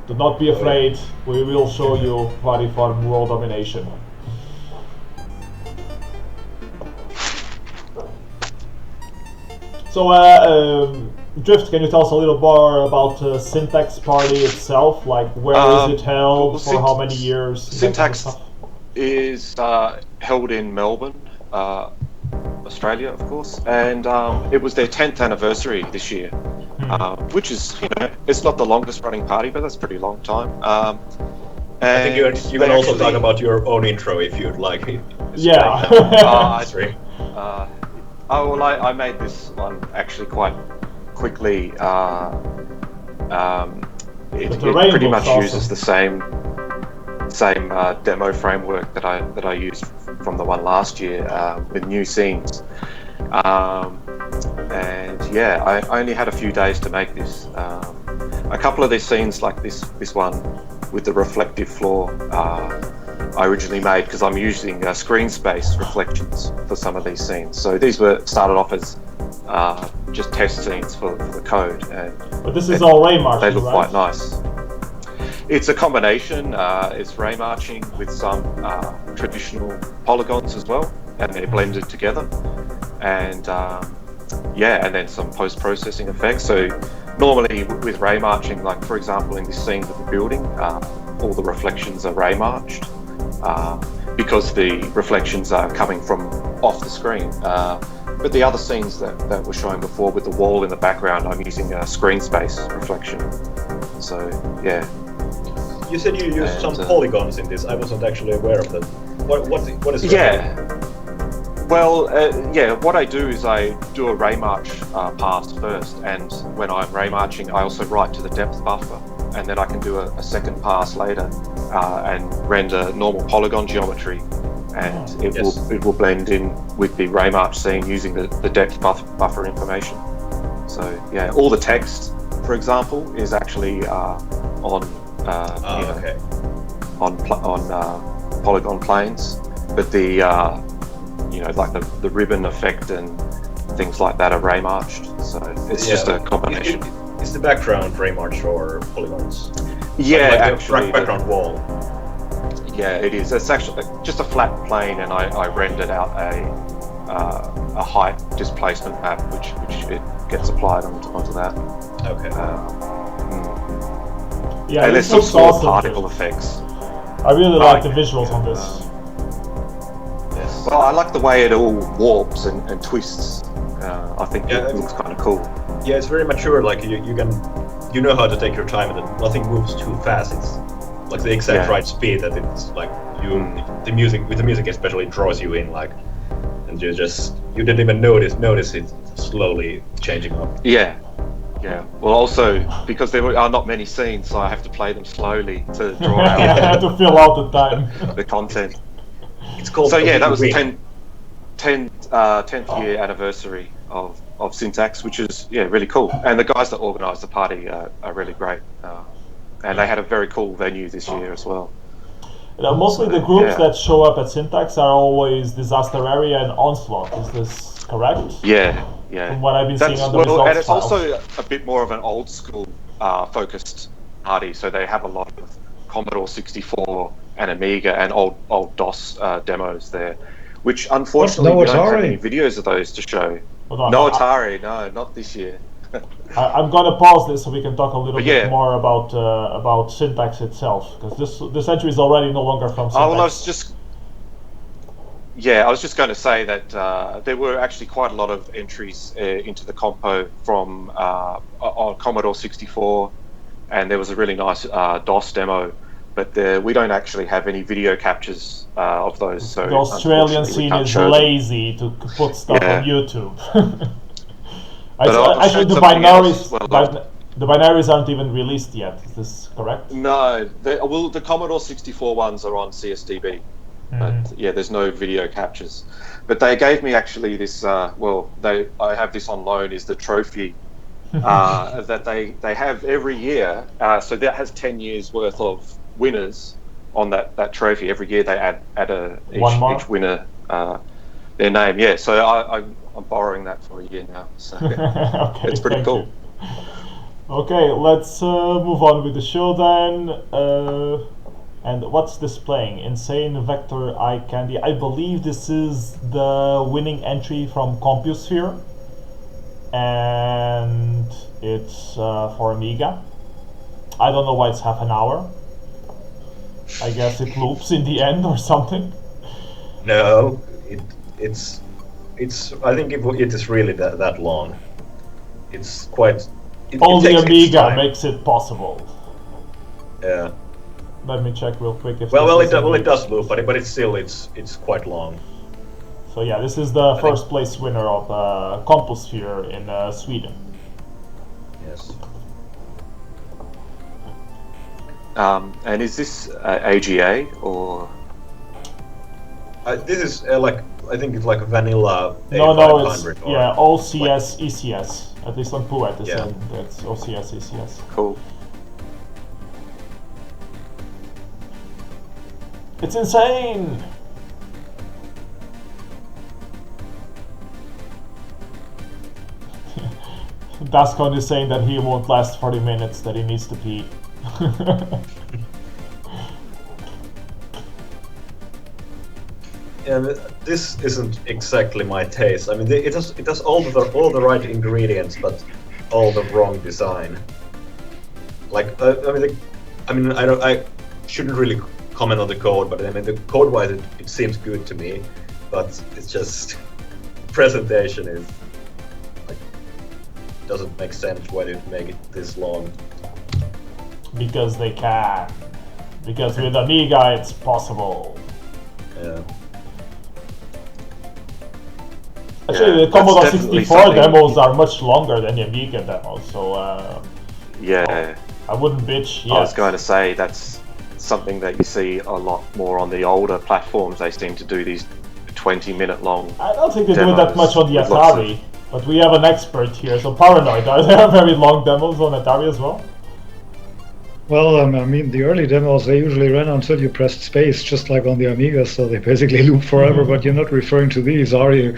do not be afraid. We will show you Variform world domination. So, Drift, can you tell us a little more about Syntax Party itself? Like, where is it held? For how many years? Syntax that kind of is held in Melbourne, Australia, of course, and it was their 10th anniversary this year, which is, it's not the longest running party, but that's a pretty long time. I think you can also talk about your own intro if you'd like. Yeah. Sorry. Well, I made this one actually quite quickly. It pretty much uses the same demo framework that I used from the one last year with new scenes. And yeah, I only had a few days to make this. A couple of these scenes, like this one, with the reflective floor I originally made, because I'm using screen space reflections for some of these scenes. So these were started off as just test scenes for the code, and but this is all ray marching, they look right? quite nice. It's a combination. It's ray marching with some traditional polygons as well, and they're blended together. And yeah, and then some post-processing effects. So normally with ray marching, like for example in this scene with the building, all the reflections are ray marched because the reflections are coming from off the screen. But the other scenes that were showing before with the wall in the background, I'm using a screen space reflection. So yeah. You said you used some polygons in this. I wasn't actually aware of that. What is? Yeah. Well, yeah. What I do is I do a ray march pass first, and when I'm ray marching, I also write to the depth buffer, and then I can do a second pass later and render normal polygon geometry, and it will blend in with the ray march scene using the depth buffer information. So yeah, all the text, for example, is actually on polygon planes, but the like the ribbon effect and things like that are ray marched. So it's just a combination. Is the background ray marched or polygons? Yeah, like actually, the background wall. Yeah, it is. It's actually just a flat plane, and I rendered out a height displacement map, which it gets applied onto that. Okay. Yeah, and there's some small particle effects. I really like the visuals on this. Yes. Well, I like the way it all warps and twists. I think it looks kind of cool. Yeah, it's very mature. Like you know how to take your time, and nothing moves too fast. It's like the exact right speed that it's like the music especially draws you in, like, and you didn't even notice it slowly changing up. Yeah. Yeah. Well, also because there are not many scenes, so I have to play them slowly to draw out to fill out the time. the content. It's called. So yeah, that was the 10th year anniversary of Syntax, which is really cool. And the guys that organised the party are really great, and they had a very cool venue this year as well. Mostly the groups that show up at Syntax are always Disasterarea and Onslaught. Is this correct? Yeah. Yeah, from what I've been seeing on the results and it's files. also a bit more of an old school focused party. So they have a lot of Commodore 64 and Amiga and old DOS demos there, which unfortunately we don't have any videos of those to show. No Atari, no, not this year. I'm gonna pause this so we can talk a little bit more about Syntax itself, because this entry is already no longer from Syntax. Oh, well, I was just going to say that there were actually quite a lot of entries into the compo from on Commodore 64, and there was a really nice DOS demo, but we don't actually have any video captures of those. So the Australian scene is lazy to put stuff on YouTube. Actually, the binaries aren't even released yet. Is this correct? No, the Commodore 64 ones are on CSDB. But yeah, there's no video captures. But they gave me actually this. I have this on loan. Is the trophy that they have every year. So that has 10 years worth of winners on that trophy. Every year they add each winner their name. Yeah. So I'm borrowing that for a year now. So okay, it's pretty cool. Okay, let's move on with the show then. And what's this playing? Insane Vector Eye Candy. I believe this is the winning entry from CompuSphere. And it's for Amiga. I don't know why it's half an hour. I guess it loops in the end or something. No, it's. I think it is really that long. It's quite. Only Amiga makes it possible. Yeah. Let me check real quick if it does loop, but it's still it's quite long. So yeah, this is the first place winner of CompuSphere in Sweden. Yes. And is this AGA or? This is I think it's like a vanilla. No, it's OCS ECS. At least on Poet, it's OCS ECS. Cool. It's insane! Dascon is saying that he won't last 40 minutes, that he needs to pee. Yeah, this isn't exactly my taste. I mean, it has all the right ingredients, but all the wrong design. Like, I shouldn't really comment on the code, but I mean, the code-wise, it seems good to me, but it's just presentation is like doesn't make sense. Why did it make it this long? Because they can. Because with Amiga, it's possible. Yeah. Actually, the Commodore 64 demos are much longer than the Amiga demos, so yeah, I wouldn't bitch yet. I was going to say that's something that you see a lot more on the older platforms. They seem to do these 20-minute long. I don't think they do that much on the Atari, but we have an expert here, so Paranoid, are there very long demos on Atari as well? Well, I mean, the early demos, they usually ran until you pressed space, just like on the Amiga, so they basically loop forever, but you're not referring to these, are you?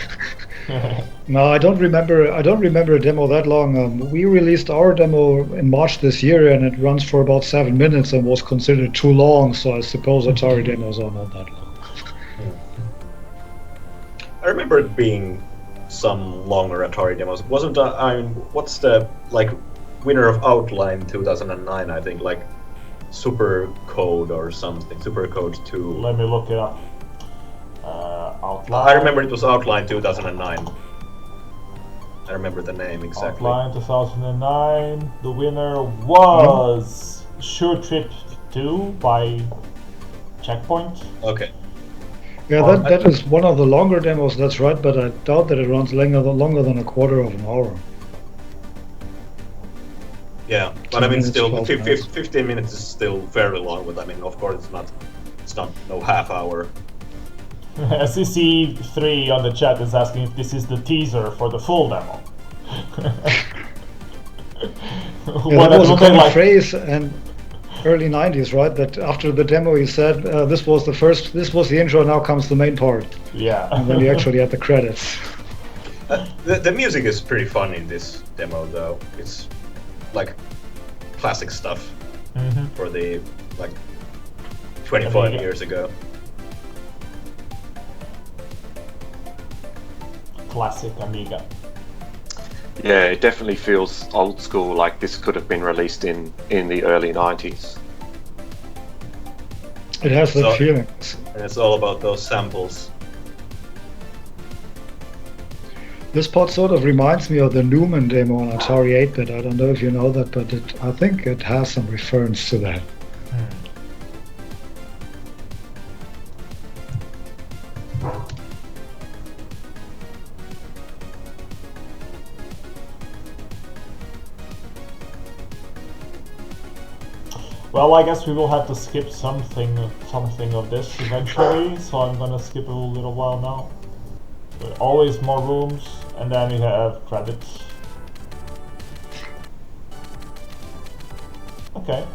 No, I don't remember a demo that long. We released our demo in March this year, and it runs for about 7 minutes and was considered too long, so I suppose Atari demos are not that long. I remember it being some longer Atari demos. Wasn't I mean, what's the winner of Outline 2009? I think Super Code or something. Super Code 2. Let me look it up. Outline. I remember it was Outline 2009. I remember the name exactly. Outline 2009. The winner was Sure Trip 2 by Checkpoint. Okay. Yeah, that is one of the longer demos, that's right, but I doubt that it runs longer than a quarter of an hour. Yeah, but I mean, still, 15 minutes is still very long. But I mean, of course, it's not no half hour. SCC3 on the chat is asking if this is the teaser for the full demo. Yeah, that was a common phrase and early 90s, right? That after the demo he said, this was the intro, now comes the main part. Yeah. And then he actually had the credits. The music is pretty fun in this demo, though. It's like classic stuff for the 25 years ago. Classic Amiga. Yeah, it definitely feels old school, like this could have been released in the early 90s. It has that feeling. And it's all about those samples. This part sort of reminds me of the Newman demo on Atari 8-bit. I don't know if you know that, but I think it has some reference to that. Well, I guess we will have to skip something of this eventually, so I'm gonna skip a little while now. But always more rooms, and then we have credits. Okay.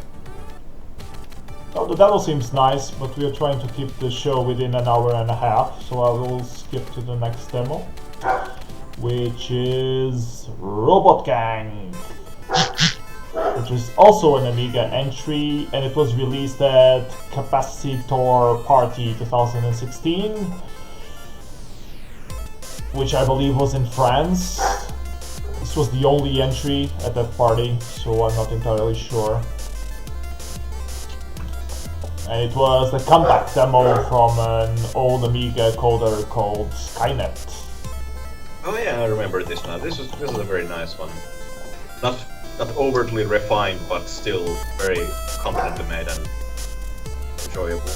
Oh, the demo seems nice, but we are trying to keep the show within an hour and a half, so I will skip to the next demo, which is Robot Gang, which is also an Amiga entry, and it was released at Capacitor Party 2016, which I believe was in France. This was the only entry at that party, so I'm not entirely sure. And it was the comeback demo from an old Amiga coder called Skynet. Oh yeah, I remember this now. This is a very nice one. Not overtly refined, but still very competently made and enjoyable.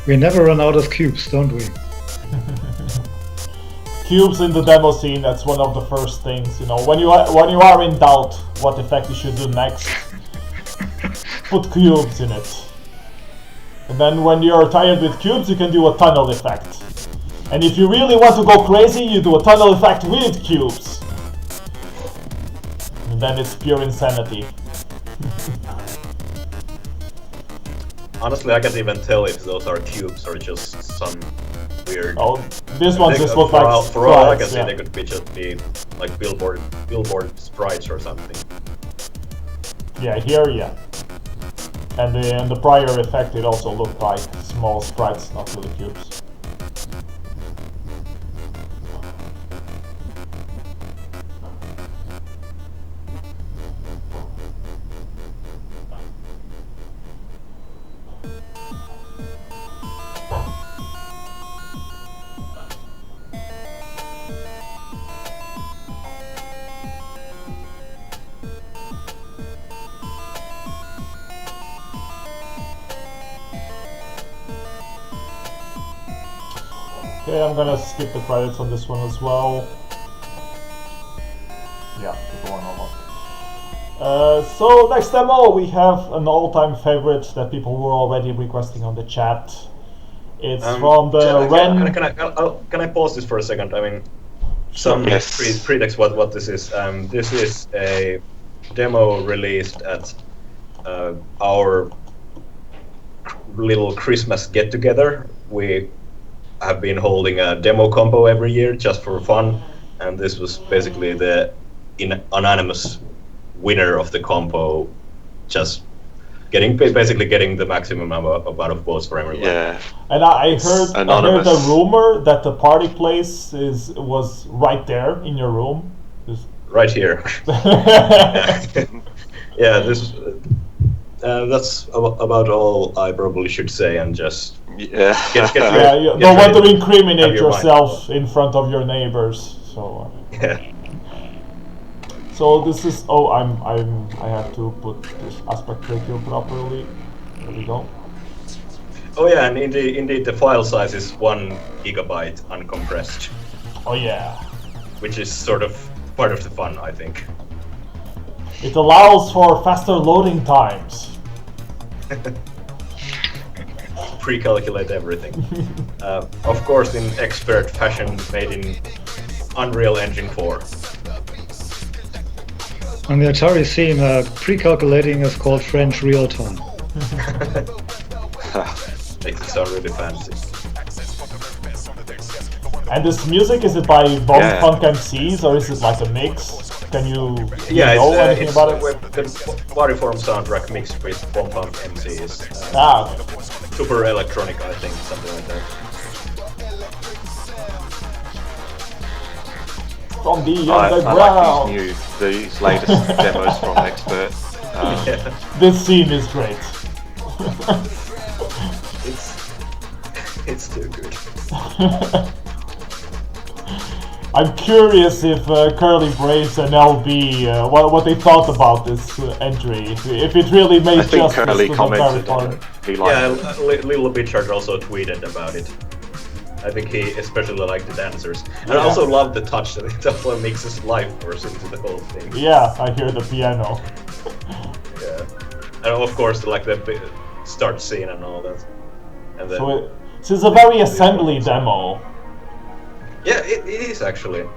We never run out of cubes, don't we? Cubes in the demo scene, that's one of the first things, you know. When you are in doubt what effect you should do next, put cubes in it. And then when you're tired with cubes, you can do a tunnel effect. And if you really want to go crazy, you do a tunnel effect with cubes. And then it's pure insanity. honestly, I can't even tell if those are cubes or just some weird. Oh, this one just looks for like for all I can sprites, see, yeah. they could just be like billboard sprites or something. Yeah, here, yeah. And in the prior effect, it also looked like small sprites, not really cubes. Okay, I'm gonna skip the credits on this one as well. Yeah, keep going almost. So next demo we have an all-time favorite that people were already requesting on the chat. It's from the Ren. Can I pause this for a second? I mean, some pretext what this is. This is a demo released at our little Christmas get-together. We have been holding a demo combo every year just for fun, and this was basically the anonymous winner of the combo, just basically getting the maximum amount of votes for everyone. Yeah. And I heard Anonymous. a rumor that the party place was right there in your room. Right here. Yeah, this. That's about all I probably should say, and just Yeah. Yeah, you don't want to incriminate yourself in front of your neighbors. So. Yeah. So this is. Oh, I have to put this aspect ratio properly. There we go. Oh yeah, and indeed the file size is 1 gigabyte uncompressed. Oh yeah. Which is sort of part of the fun, I think. It allows for faster loading times. Pre-calculate everything. Of course, in Ekspert fashion, made in Unreal Engine 4. On the Atari scene, pre-calculating is called French real-time. Makes it sound really fancy. And this music, is it by Bomb Funk MCs or is it like a mix? Can you know anything about it? The Variform soundtrack mixed with Bomb Funk MCs. Okay. Super electronic, I think, something like that. From the I underground. like these latest demos from Ekspert. This scene is great. It's too good. I'm curious if Curly Braves and LB, what they thought about this entry. If it really made I think justice Curly to the commented on Variform. it. He liked it. Little Bichard also tweeted about it. I think he especially liked the dancers. And I also love the touch that it also mixes live force into the whole thing. Yeah, I hear the piano. Yeah. And of course, like the start scene and all that. And then So it's a very assembly demo. yeah, it is actually.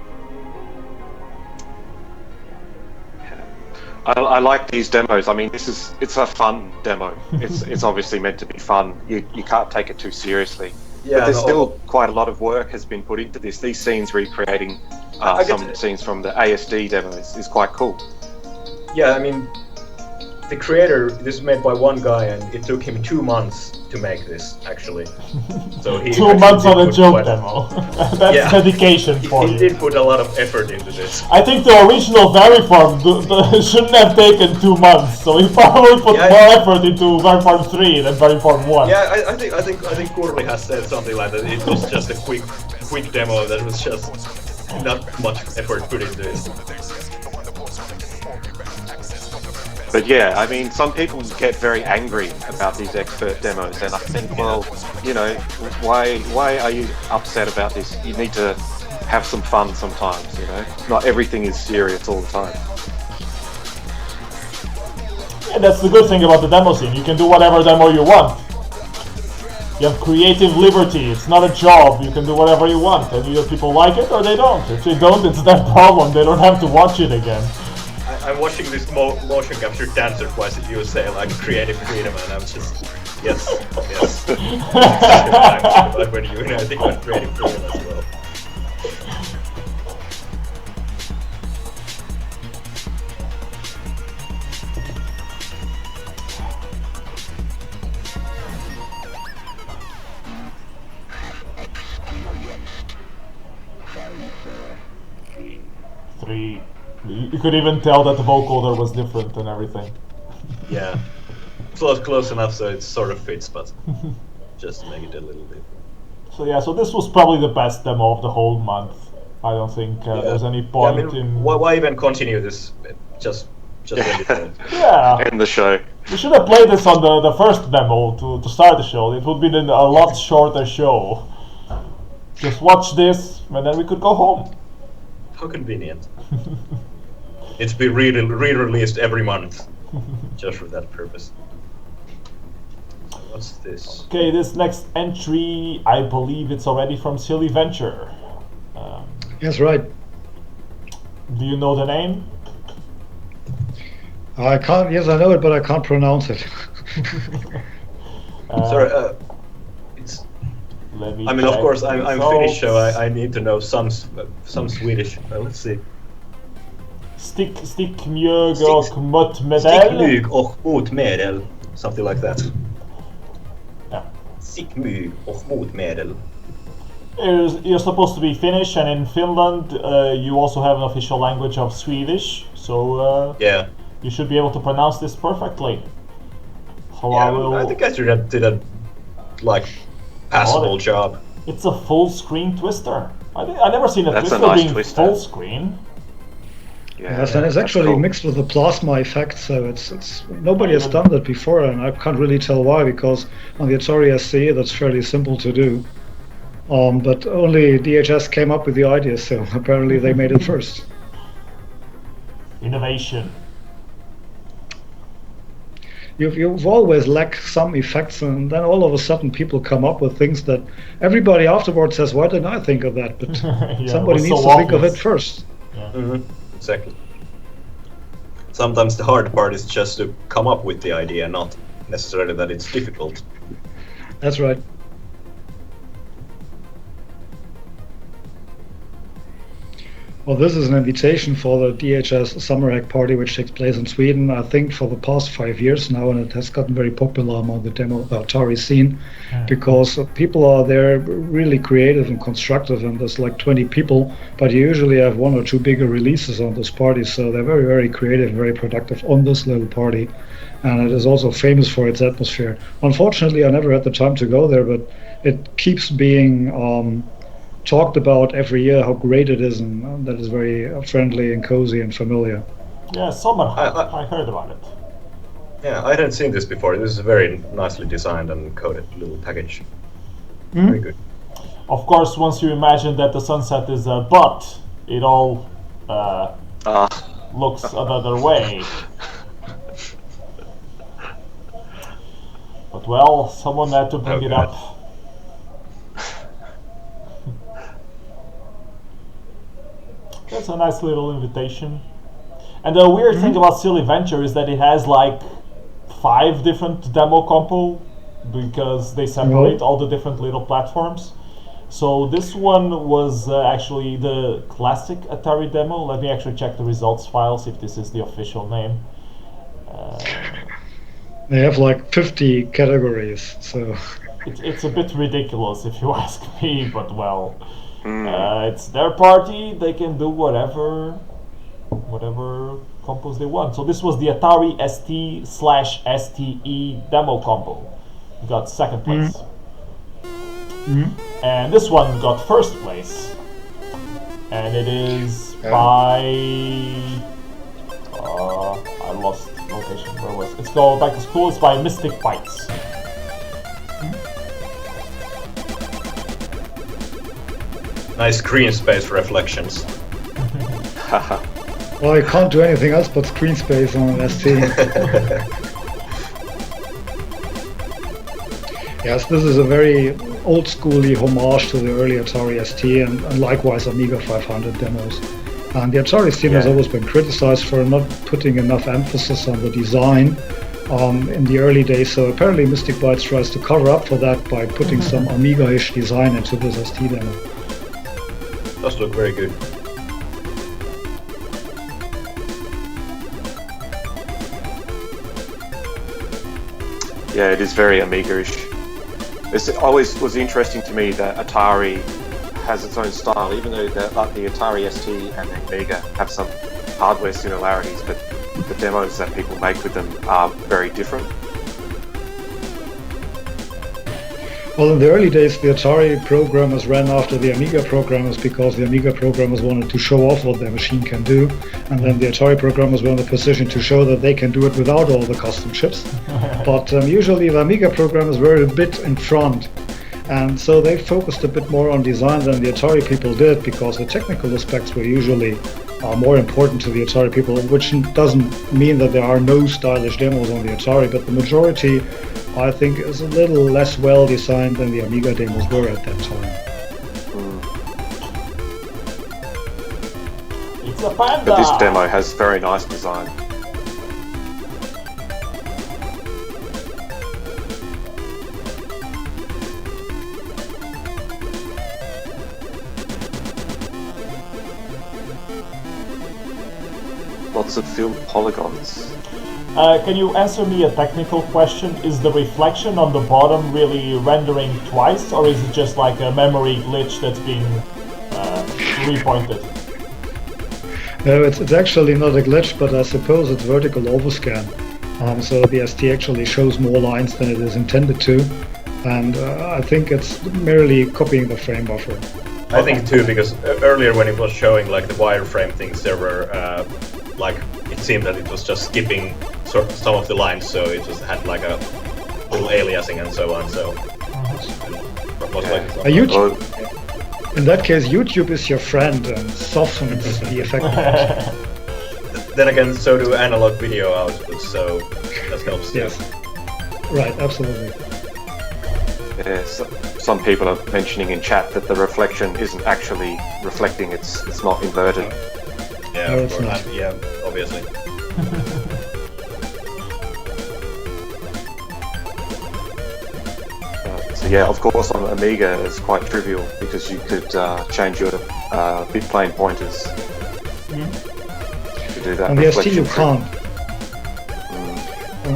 I like these demos. I mean, it's a fun demo. It's obviously meant to be fun. You can't take it too seriously. Yeah, but there's still quite a lot of work has been put into this. These scenes recreating some scenes from the ASD demos is quite cool. Yeah, I mean, the creator, this is made by one guy, and it took him 2 months to make this, actually. So he 2 months on a joke demo. That's dedication for he you. did put a lot of effort into this. I think the original Variform shouldn't have taken 2 months, so he probably put more effort into Variform 3 than Variform 1. Yeah, I think Kurli has said something like that. It was just a quick demo that was just not much effort put into it. But yeah, I mean, some people get very angry about these Ekspert demos, and I think, well, you know, why are you upset about this? You need to have some fun sometimes, you know? Not everything is serious all the time. Yeah, that's the good thing about the demo scene. You can do whatever demo you want. You have creative liberty. It's not a job. You can do whatever you want, and either people like it or they don't. If they don't, it's their problem. They don't have to watch it again. I'm watching this motion capture dancer twice, you say, like creative freedom, and I'm just Yes. When you I think went pretty clean as well. Three. You could even tell that the vocoder was different and everything. Yeah. Close enough so it sort of fits, but just to make it a little bit. So yeah, so this was probably the best demo of the whole month. I don't think there's any point in... Why even continue this? Just end it. Yeah. End the show. We should have played this on the first demo to start the show. It would be a lot shorter show. Just watch this, and then we could go home. How convenient. It's been re-released every month, just for that purpose. What's this? Okay, this next entry, I believe it's already from Silly Venture. Yes, right. Do you know the name? I can't. Yes, I know it, but I can't pronounce it. Sorry. It's. Let me I mean, of check course, the I'm results. Finnish, so I need to know some Swedish. Let's see. Stickmygg och motmedel. Stickmygg och motmedel, something like that. Yeah. Stickmygg och motmedel. You're supposed to be Finnish, and in Finland you also have an official language of Swedish, so Yeah. you should be able to pronounce this perfectly. So Yeah, I think I did a passable job. It's a full screen twister. I never seen a That's a twister nice being twister. full screen. Yeah, Yes, and it's that's actually cool. mixed with the plasma effect, so it's nobody has done that before, and I can't really tell why, because on the Atari SC that's fairly simple to do. But only DHS came up with the idea, so apparently they made it first. Innovation. You've always lacked some effects, and then all of a sudden people come up with things that everybody afterwards says, "Why didn't I think of that?" But Yeah, somebody it was needs so to think of obvious. it first. Exactly. Sometimes the hard part is just to come up with the idea, not necessarily that it's difficult. That's right. Well, this is an invitation for the DHS Summer Hack Party, which takes place in Sweden, I think, for the past 5 years now, and it has gotten very popular among the Atari scene, because people are there really creative and constructive, and there's like 20 people, but you usually have 1 or 2 bigger releases on this party, so they're very, very creative and very productive on this little party, and it is also famous for its atmosphere. Unfortunately, I never had the time to go there, but it keeps being talked about every year how great it is, and that is very friendly and cozy and familiar. Yeah, Summer Hack. I heard about it. Yeah, I hadn't seen this before. This is a very nicely designed and coded little package. Very good. Of course, once you imagine that the sunset is a butt, it all looks another way. But well, someone had to bring it God. up. That's a nice little invitation. And the weird thing about Silly Venture is that it has like 5 different demo compo, because they separate all the different little platforms. So this one was actually the classic Atari demo. Let me actually check the results files if this is the official name. They have like 50 categories, so It's a bit ridiculous if you ask me, but well, it's their party. They can do whatever compos they want. So this was the Atari ST/STE demo compo. We got second place. And this one got first place. And it is by... I lost location. Where was it? It's called Back to School. It's by Mystic Bites. Nice green space reflections. well, you can't do anything else but screen space on an ST. Yes, this is a very old-schooly homage to the early Atari ST and likewise Amiga 500 demos. And the Atari scene has always been criticized for not putting enough emphasis on the design, in the early days. So apparently Mystic Bytes tries to cover up for that by putting some Amiga-ish design into this ST demo. Does look very good. Yeah, it is very Amiga-ish. It always was interesting to me that Atari has its own style, even though the Atari ST and the Amiga have some hardware similarities, but the demos that people make with them are very different. Well, in the early days, the Atari programmers ran after the Amiga programmers because the Amiga programmers wanted to show off what their machine can do, and then the Atari programmers were in the position to show that they can do it without all the custom chips. But usually the Amiga programmers were a bit in front, and so they focused a bit more on design than the Atari people did, because the technical aspects were usually more important to the Atari people, which doesn't mean that there are no stylish demos on the Atari, but the majority, I think, is a little less well designed than the Amiga demos were at that time. It's a panda! But this demo has very nice design. Lots of filled polygons. Can you answer me a technical question? Is the reflection on the bottom really rendering twice, or is it just like a memory glitch that's being repointed? No, it's actually not a glitch, but I suppose it's vertical overscan. So the ST actually shows more lines than it is intended to, and I think it's merely copying the frame buffer. I think too, because earlier when it was showing like the wireframe things, there were like it seemed that it was just skipping some of the lines, so it just had like a little aliasing and so on. So most likely in that case, YouTube is your friend and softens the effect. Then again, so do analog video outputs, so that helps too. Yes, right, absolutely. Yeah, some people are mentioning in chat that the reflection isn't actually reflecting; it's not inverted. Yeah, no, it's not. Yeah, obviously. So yeah, of course on Amiga it's quite trivial because you could change your bit plane pointers to do that. On the ST you trick. can't.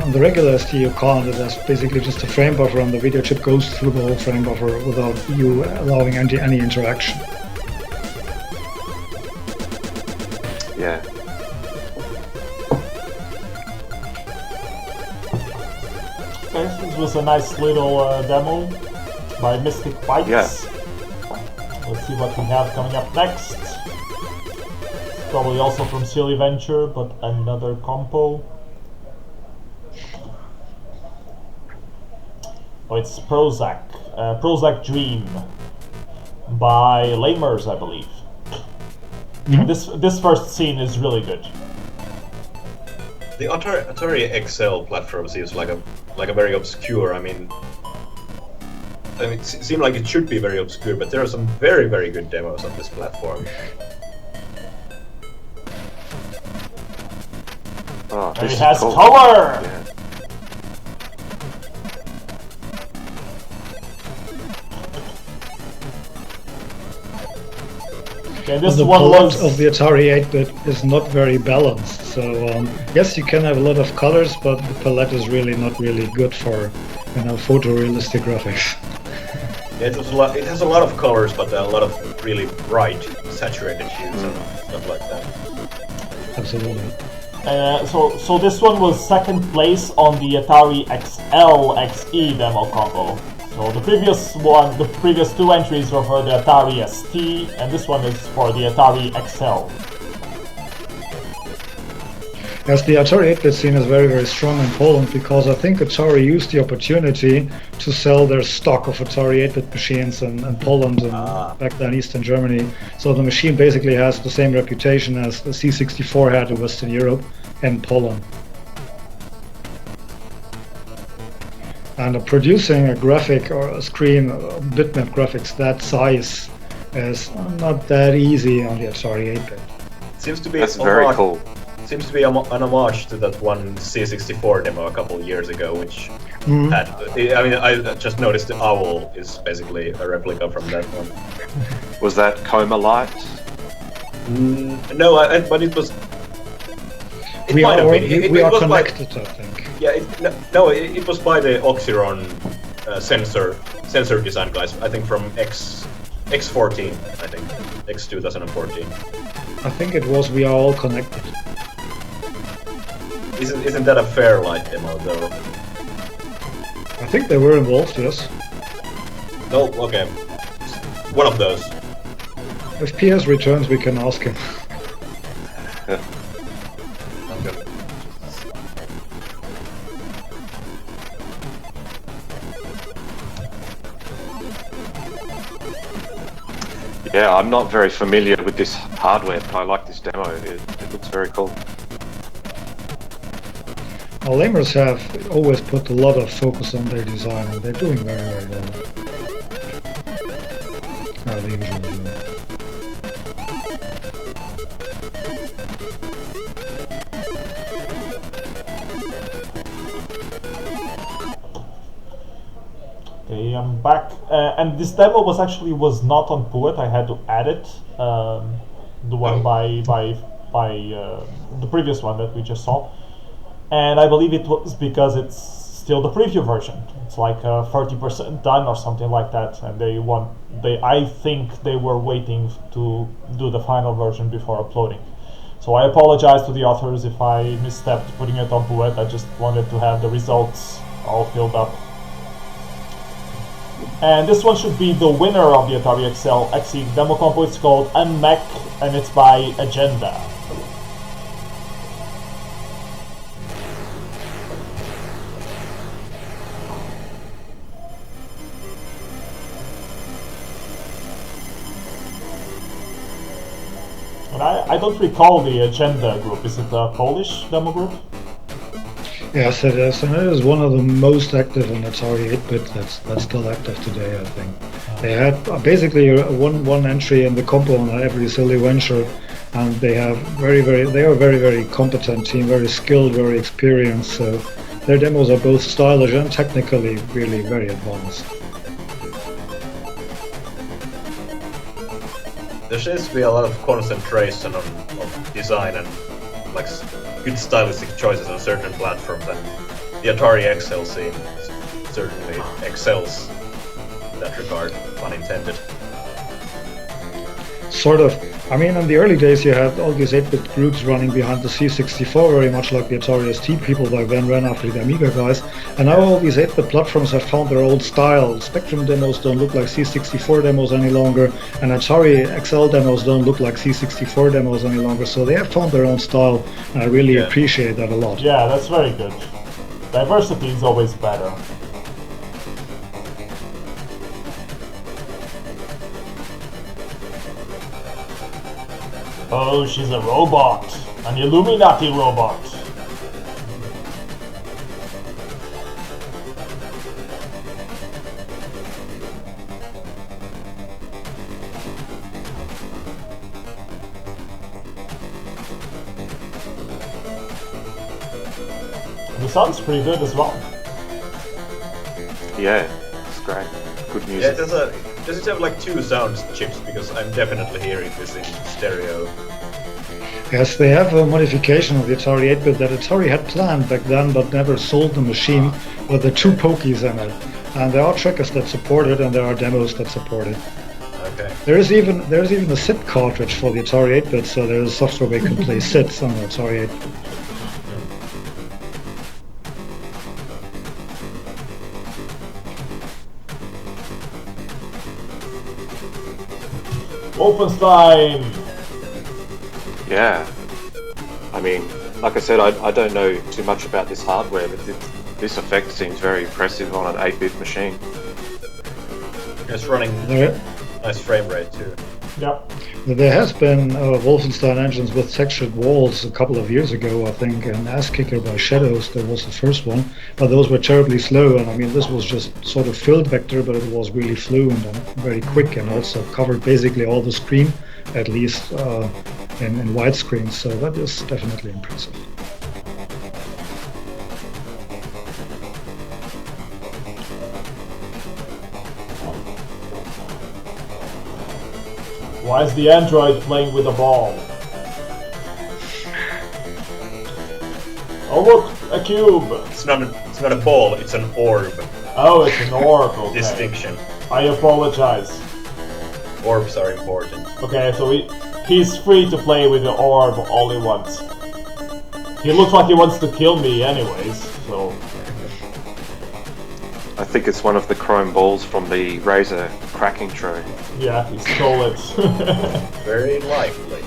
On the regular ST you can't. That's basically just a frame buffer, and the video chip goes through the whole frame buffer without you allowing any interaction. Yeah. Okay, this was a nice little demo by Mystic Bytes. Yeah. Let's see what we have coming up next. Probably also from Silly Venture, but another compo. Oh, it's Prozac. Prozac Dream by Lamers, I believe. This first scene is really good. The Atari XL platform seems like a very obscure. I mean, it seems like it should be very obscure, but there are some very, very good demos on this platform. Oh, And this it is has cool. color! Yeah. Okay, this The one palette was... of the Atari 8-bit is not very balanced, so yes, you can have a lot of colors, but the palette is really not really good for, photorealistic graphics. Yeah, it has a lot of colors, but a lot of really bright, saturated hues and stuff like that. Absolutely. So this one was second place on the Atari XL XE demo combo. So the previous two entries were for the Atari ST, and this one is for the Atari XL. Yes, the Atari 8-bit scene is very, very strong in Poland because I think Atari used the opportunity to sell their stock of Atari 8-bit machines in Poland and back then Eastern Germany. So the machine basically has the same reputation as the C64 had in Western Europe and Poland. And producing a graphic or a screen, bitmap graphics that size is not that easy on the Atari 8-bit. Seems to be That's very cool. seems to be an homage to that one C64 demo a couple of years ago, which had. I mean, I just noticed the owl is basically a replica from that one. Was that Coma Light? No, but it was. It We might are, have been. we it are was connected, I think. Yeah, it was by the Oxyron sensor design guys. I think from X14. I think X 2014. I think it was We Are All Connected. Isn't that a Fairlight demo though? I think they were involved, yes. No, okay. One of those. If PS returns, we can ask him. Okay. Yeah, I'm not very familiar with this hardware, but I like this demo. It looks very cool. Our lamers have always put a lot of focus on their design, and they're doing very, very well. They usually do. Okay, I'm back, and this demo was not on Poet. I had to add it, the one by the previous one that we just saw, and I believe it was because it's still the preview version. It's like 30% done or something like that, and I think they were waiting to do the final version before uploading. So I apologize to the authors if I misstepped putting it on Poet. I just wanted to have the results all filled up. And this one should be the winner of the Atari XL XE demo compo. It's called Unmech, and it's by Agenda. And I don't recall the Agenda group. Is it a Polish demo group? Yes, it is, and it is one of the most active in Atari 8-bit that's still active today, I think. They had basically one entry in the compo on every silly venture, and they are a very competent team, very skilled, very experienced. So their demos are both stylish and technically really very advanced. There seems to be a lot of concentration on design and like good stylistic choices on certain platforms, and the Atari XL scene certainly excels in that regard, pun intended. Sort of. I mean, in the early days you had all these 8-bit groups running behind the C64, very much like the Atari ST people back then ran after the Amiga guys, and now all these 8-bit platforms have found their old style. Spectrum demos don't look like C64 demos any longer, and Atari XL demos don't look like C64 demos any longer, so they have found their own style, and I really appreciate that a lot. Yeah, that's very good. Diversity is always better. Oh, she's a robot! An Illuminati robot! The sound's pretty good as well. Yeah, it's great. Good music. Yeah, does it have like two sound chips? Because I'm definitely hearing this in stereo. Yes, they have a modification of the Atari 8-bit that Atari had planned back then but never sold the machine with the two pokies in it. And there are trackers that support it, and there are demos that support it. Okay. There's even a SID cartridge for the Atari 8-bit, so there's software where you can play SIDs on the Atari 8-bit. Wolfenstein! Yeah. I mean, like I said, I don't know too much about this hardware, but this effect seems very impressive on an 8-bit machine. It's running nice frame rate too. Yep. There has been Wolfenstein engines with textured walls a couple of years ago, I think, and Ass Kicker by Shadows, that was the first one, but those were terribly slow, and I mean this was just sort of filled vector, but it was really fluent and very quick, and also covered basically all the screen, at least in widescreen, so that is definitely impressive. Why is the android playing with a ball? Oh look, a cube! It's not a ball, it's an orb. Oh, it's an orb, okay. Distinction. I apologize. Orbs are important. Okay, so he's free to play with the orb all he wants. He looks like he wants to kill me anyways, so... I think it's one of the chrome balls from the Razer cracking tray. Yeah, he stole it. Very likely.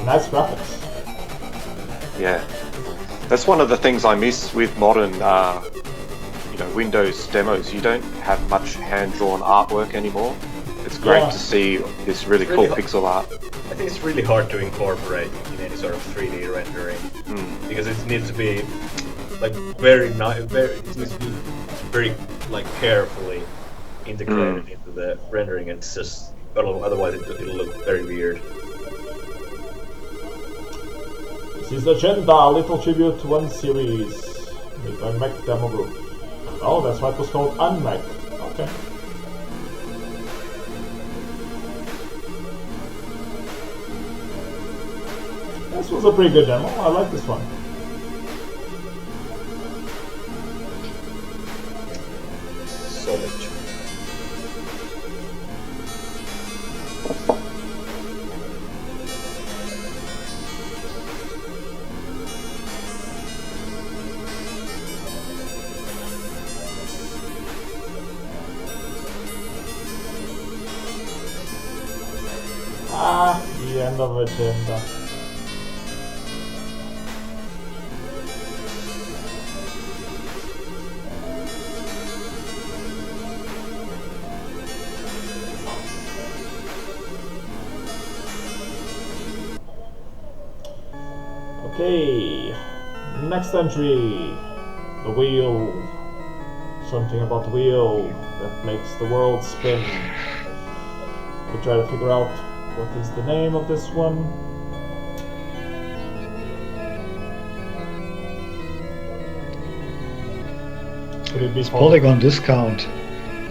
Nice graphics. Yeah. That's one of the things I miss with modern Windows demos. You don't have much hand-drawn artwork anymore. It's great to see this really cool pixel art. I think it's really hard to incorporate in any sort of 3D rendering because it needs to be like it needs to be very like carefully integrated into the rendering, and it's just otherwise it'll look very weird. This is Agenda, a little tribute to one series made by Mech Demo Group. Oh, that's why it was called Unmech. Okay. This was a pretty good demo. I like this one. Solid. The end of Agenda. Okay, next entry, the wheel. Something about the wheel that makes the world spin. We try to figure out what is the name of this one. Could it be Polygon Discount,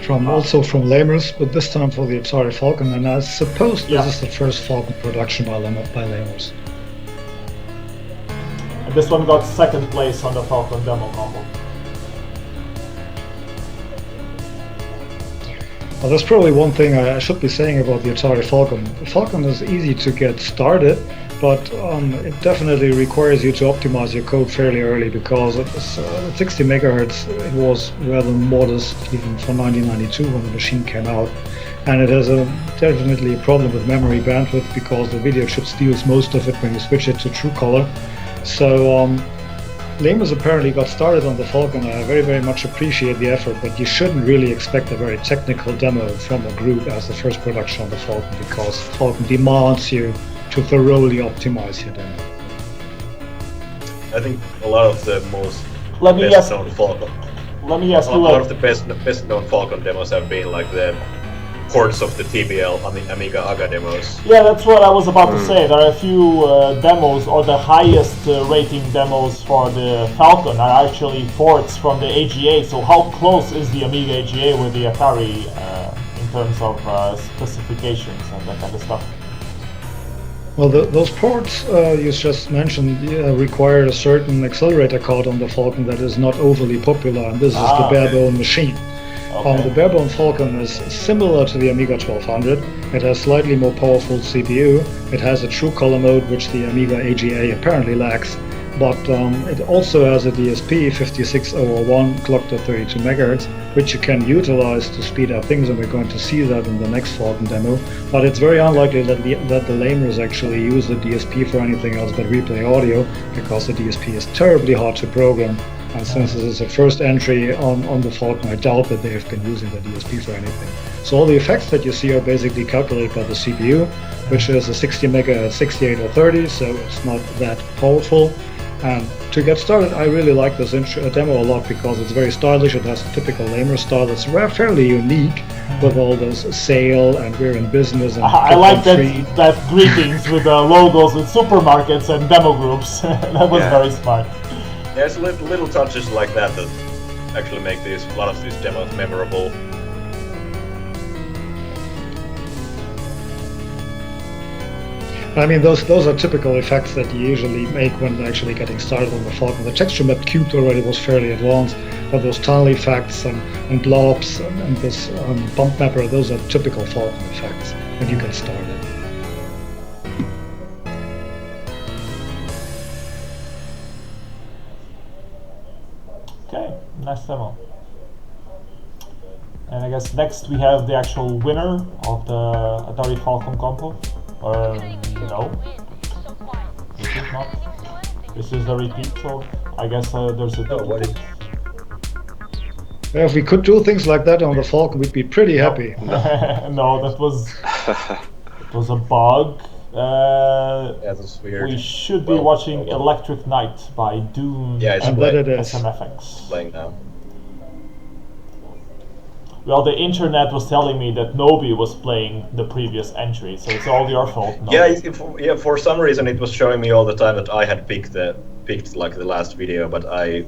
also from Lamers, but this time for the Atari Falcon, and I suppose this is the first Falcon production by Lamers. And this one got second place on the Falcon demo combo. Well, there's probably one thing I should be saying about the Atari Falcon. The Falcon is easy to get started, but it definitely requires you to optimize your code fairly early, because at 60 megahertz it was rather modest even for 1992 when the machine came out, and it has definitely a problem with memory bandwidth because the video chip steals most of it when you switch it to true color. So Lamers apparently got started on the Falcon. I very, very much appreciate the effort, but you shouldn't really expect a very technical demo from a group as the first production on the Falcon, because Falcon demands you to thoroughly optimize your demo. I think a lot of the most best known Falcon. Let me ask you. A lot of the best known Falcon demos have been like the ports of the TBL on the Amiga AGA demos. Yeah, that's what I was about to say. There are a few demos, or the highest rating demos for the Falcon are actually ports from the AGA. So how close is the Amiga AGA with the Atari in terms of specifications and that kind of stuff? Well, those ports you just mentioned require a certain accelerator card on the Falcon that is not overly popular, and this is the barebone machine. Okay. The barebone Falcon is similar to the Amiga 1200. It has slightly more powerful CPU. It has a true color mode, which the Amiga AGA apparently lacks, but it also has a DSP 56001 clocked at 32 MHz, which you can utilize to speed up things, and we're going to see that in the next Falcon demo. But it's very unlikely that the Lamers actually use the DSP for anything else but replay audio, because the DSP is terribly hard to program. And since this is a first entry on the Falcon, I doubt that they have been using the DSP for anything. So all the effects that you see are basically calculated by the CPU, which is a 60 MHz 68 or 30, so it's not that powerful. And to get started, I really like this demo a lot because it's very stylish. It has a typical lamer style. It's fairly unique with all those sail and we're in business. And I like that greetings with logos with supermarkets and demo groups. That was very smart. There's little touches like that actually make a lot of these demos memorable. I mean, those are typical effects that you usually make when actually getting started on the Falcon. The texture map cubed already was fairly advanced, but those tile effects and blobs and this bump mapper, those are typical Falcon effects when you get started. Okay, nice demo. And I guess next we have the actual winner of the Atari Falcon compo. Or no, this is not. This is the repeat, so I guess there's a... Oh, what is... If we could do things like that on the Falcon, we'd be pretty happy. No, that was a bug. Yeah, that's weird. We should be watching Electric Night by Dune and SMFX. Playing now. Well, the internet was telling me that Noby was playing the previous entry, so it's all your fault. Noby. Yeah, for some reason it was showing me all the time that I had picked like the last video, but I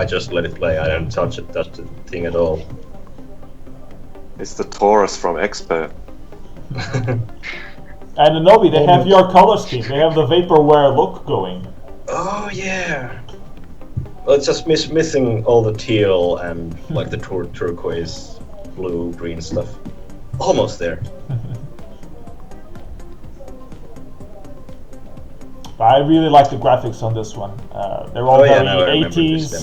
just let it play. I didn't touch the thing at all. It's the Taurus from Ekspert. And the Noby, they have your color scheme. They have the vaporware look going. Oh yeah. Well, it's just missing all the teal and like the turquoise, blue, green stuff. Almost there. I really like the graphics on this one. They're all very 80s,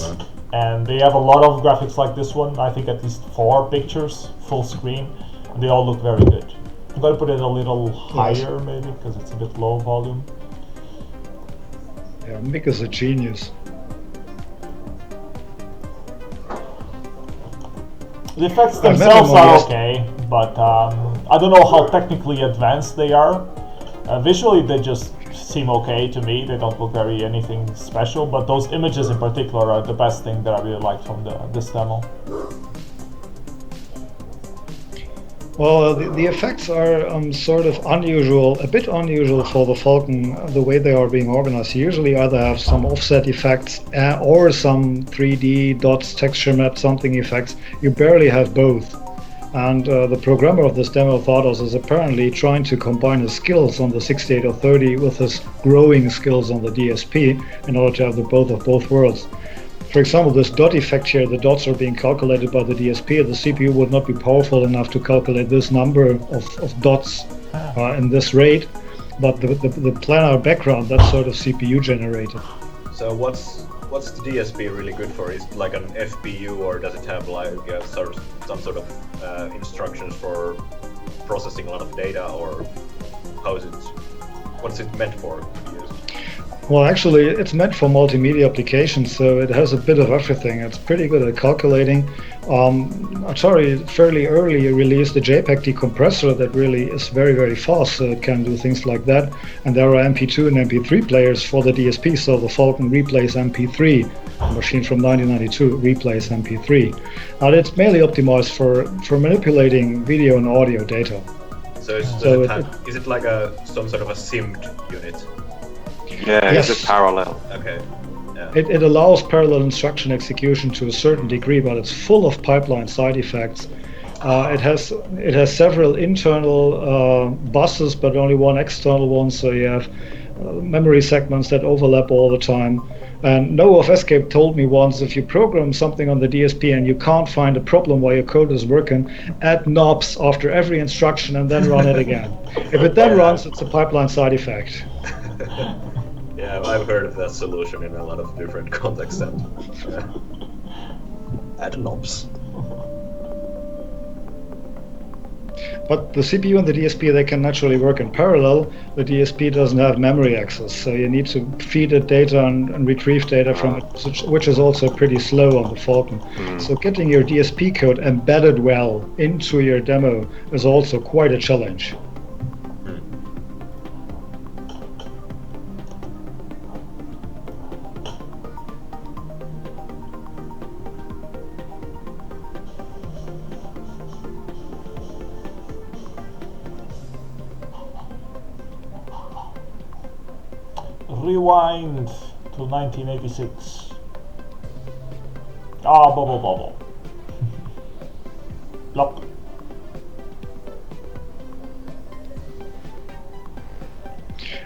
and they have a lot of graphics like this one. I think at least 4 pictures, full screen. And they all look very good. I'm going to put it a little higher maybe, because it's a bit low volume. Yeah, Mick is a genius. The effects themselves are okay, but I don't know how technically advanced they are. Visually they just seem okay to me. They don't look very anything special, but those images in particular are the best thing that I really like from this demo. Well, the effects are sort of unusual, a bit unusual for the Falcon, the way they are being organized. You usually either have some offset effects or some 3D dots, texture map, something effects. You barely have both. And the programmer of this demo, Thardos, is apparently trying to combine his skills on the 6830 with his growing skills on the DSP in order to have the both of both worlds. For example, this dot effect here, the dots are being calculated by the DSP. The CPU would not be powerful enough to calculate this number of dots in this rate, but the planar background, that's sort of CPU generated. So what's the DSP really good for? Is it like an FPU, or does it have like some sort of instructions for processing a lot of data, or what's it meant for? Well, actually, it's meant for multimedia applications, so it has a bit of everything. It's pretty good at calculating. Atari fairly early released a JPEG decompressor that really is very, very fast, so it can do things like that. And there are MP2 and MP3 players for the DSP, so the Falcon replays MP3. The machine from 1992 replays MP3. And it's mainly optimized for manipulating video and audio data. So is it like some sort of a SIMD unit? Yeah, yes. It's a parallel. Okay. Yeah. It allows parallel instruction execution to a certain degree, but it's full of pipeline side effects. It has several internal buses, but only one external one, so you have memory segments that overlap all the time. And Noah of Escape told me once, if you program something on the DSP and you can't find a problem while your code is working, add knobs after every instruction and then run it again. If it then runs, it's a pipeline side effect. Yeah, I've heard of that solution in a lot of different contexts. And add knobs. But the CPU and the DSP, they can naturally work in parallel. The DSP doesn't have memory access, so you need to feed it data and retrieve data from it, which is also pretty slow on the Falcon. So getting your DSP code embedded well into your demo is also quite a challenge. Rewind to 1986. Ah, bubble. Plop.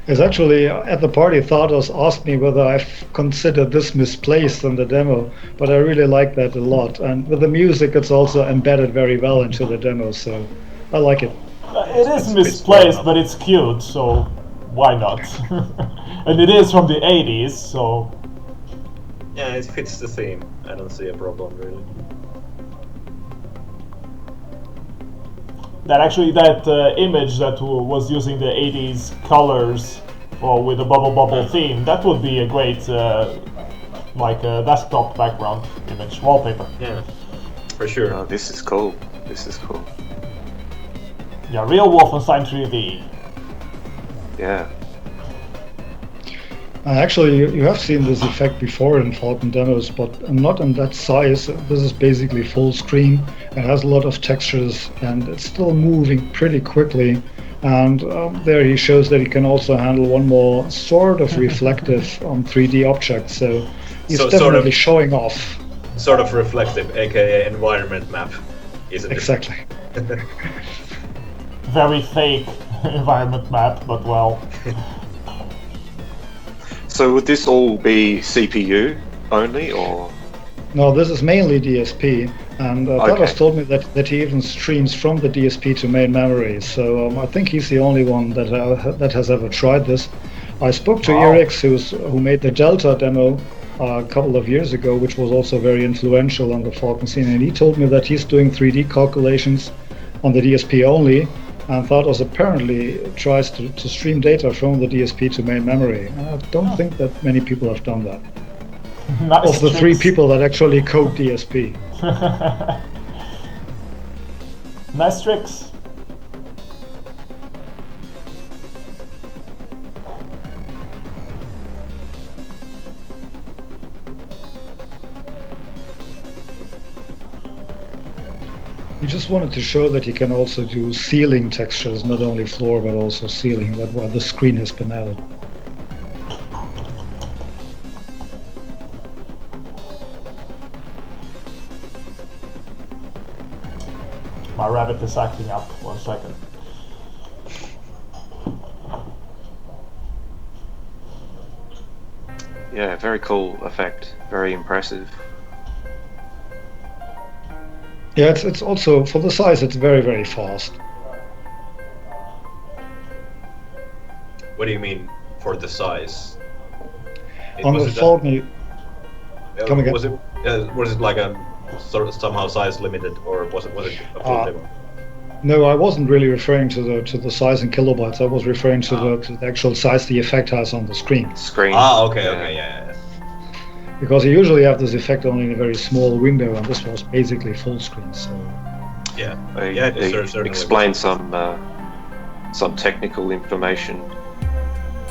It's actually at the party, Thados asked me whether I've considered this misplaced in the demo, but I really like that a lot. And with the music, it's also embedded very well into the demo, so I like it. It is misplaced, but it's cute, so why not? And it is from the 80s, so... Yeah, it fits the theme. I don't see a problem, really. That image that was using the 80s colors or with the bubble theme, that would be a great desktop background image, wallpaper. Yeah, for sure. Oh, this is cool. This is cool. Yeah, real Wolfenstein 3D. Yeah. Actually, you have seen this effect before in Falcon demos, but not in that size. This is basically full screen. It has a lot of textures, and it's still moving pretty quickly. And there he shows that he can also handle one more sort of reflective 3D object. So he's definitely sort of showing off. Sort of reflective, aka environment map, isn't it? Exactly. Very fake environment map, but well. So would this all be CPU only, or? No, this is mainly DSP, and Thados Okay. told me that he even streams from the DSP to main memory. So I think he's the only one that has ever tried this. I spoke to Wow. Erix, who made the Delta demo a couple of years ago, which was also very influential on the Falcon scene, and he told me that he's doing 3D calculations on the DSP only, and Thados apparently tries to stream data from the DSP to main memory. I don't think that many people have done that. Nice Of the three tricks. people that actually code DSP. Nice tricks. We just wanted to show that you can also do ceiling textures, not only floor but also ceiling. That's why the screen has been added. My rabbit is acting up. 1 second. Yeah, very cool effect. Very impressive. Yeah, it's also, for the size, it's very, very fast. What do you mean for the size? On the Falcon, come again. Was it like a sort of somehow size limited, or was it a full demo? no, I wasn't really referring to the size in kilobytes. I was referring to the actual size the effect has on the screen. Screen. Okay, yeah. Because you usually have this effect only in a very small window, and this was basically full screen. So Yeah, He certainly. explained some technical information.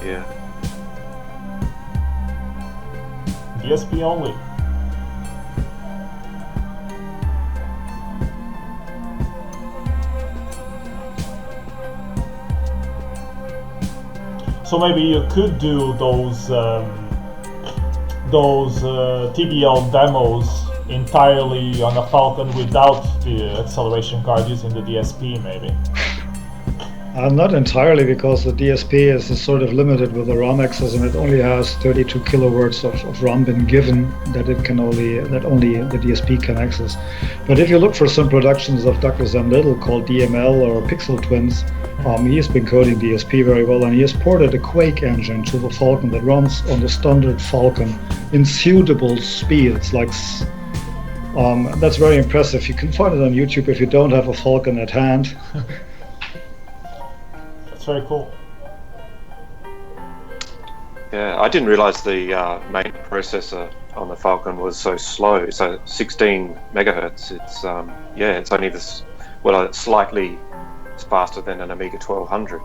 Yeah. DSP only. So maybe you could do those TBL demos entirely on a Falcon without the acceleration card using the DSP, maybe. not entirely, because the DSP is sort of limited with the ROM access, and it only has 32 kilowords of ROM been given that only the DSP can access. But if you look for some productions of Douglas M. Little called DML or Pixel Twins, he has been coding DSP very well, and he has ported a Quake engine to the Falcon that runs on the standard Falcon in suitable speed. It's like that's very impressive. You can find it on YouTube if you don't have a Falcon at hand. That's very cool. Yeah, I didn't realize the main processor on the Falcon was so slow. So 16 megahertz. It's it's only this. Well, it's slightly faster than an Amiga 1200.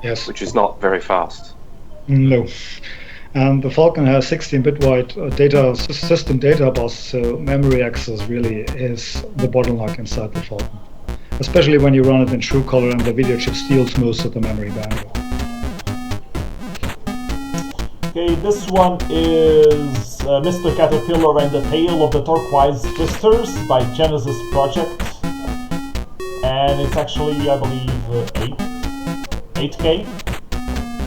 Yes. Which is not very fast. No. And the Falcon has 16-bit wide system data bus, so memory access really is the bottleneck inside the Falcon. Especially when you run it in true color and the video chip steals most of the memory bandwidth. Okay, this one is Mr. Caterpillar and the Tale of the Turquoise Twisters by Genesis Project. And it's actually, I believe, 8K.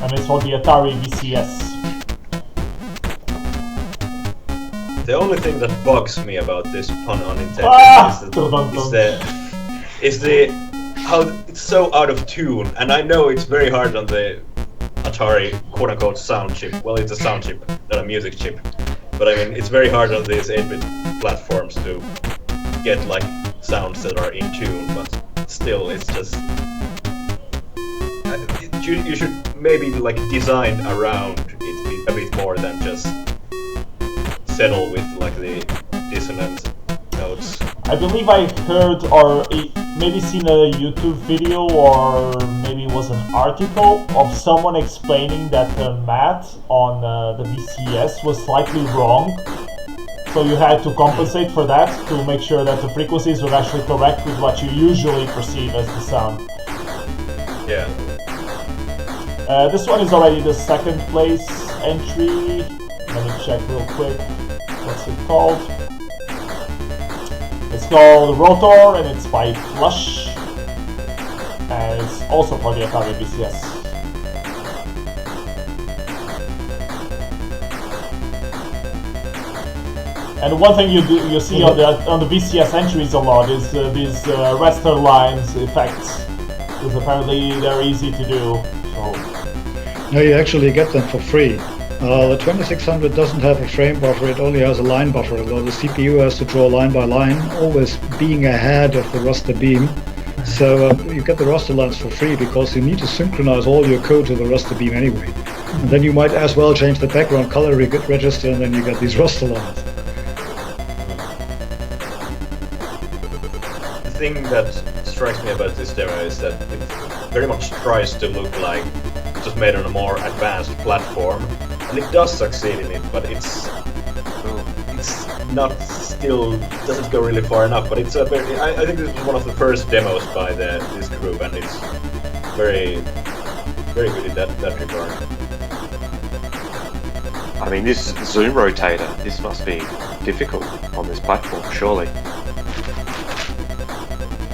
And it's for the Atari VCS. The only thing that bugs me about this pun unintended is the how it's so out of tune, and I know it's very hard on the Atari quote-unquote sound chip. Well, it's a sound chip, not a music chip. But I mean, it's very hard on these 8-bit platforms to get like sounds that are in tune. But still, it's just you should maybe like design around it a bit more than just settle with like the dissonant notes. I believe I heard or maybe seen a YouTube video or maybe it was an article of someone explaining that the math on the VCS was slightly wrong. So you had to compensate for that to make sure that the frequencies were actually correct with what you usually perceive as the sound. Yeah. This one is already the second place entry. Let me check real quick. What's it called? It's called Rotor and it's by Flush. And it's also for the Atari VCS. And one thing you see on the VCS entries a lot is these raster lines effects, because apparently they're easy to do. So. No, you actually get them for free. The 2600 doesn't have a frame buffer, it only has a line buffer, although the CPU has to draw line by line, always being ahead of the raster beam. So you get the raster lines for free because you need to synchronize all your code to the raster beam anyway. And then you might as well change the background color register and then you get these raster lines. The thing that strikes me about this demo is that it very much tries to look like just made on a more advanced platform. And it does succeed in it, but it's not still doesn't go really far enough. But it's a very I think this was one of the first demos by this group, and it's very good in that regard. I mean, this zoom rotator, this must be difficult on this platform, surely.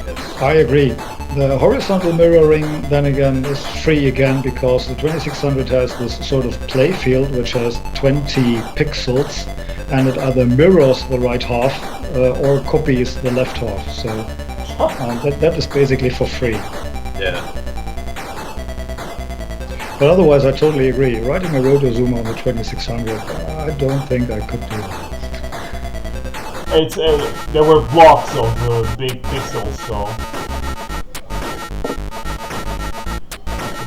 Yes. I agree. The horizontal mirroring, then again, is free again because the 2600 has this sort of play field which has 20 pixels and it either mirrors the right half or copies the left half. So that is basically for free. Yeah. But otherwise, I totally agree. Writing a rotor zoom on the 2600, I don't think I could do that. It's there were blocks of big pixels, so.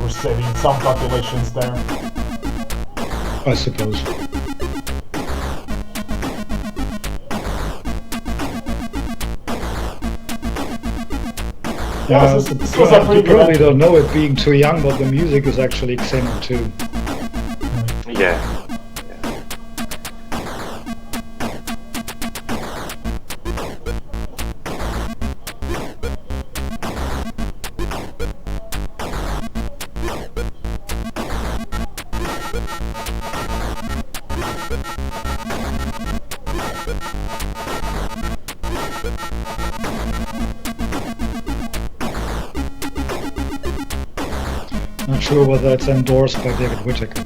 We're saving some calculations there. I suppose. Yeah, this was a pretty you probably don't know it being too young, but the music is actually Xenon too. Yeah. Not sure whether it's endorsed by David Whittaker.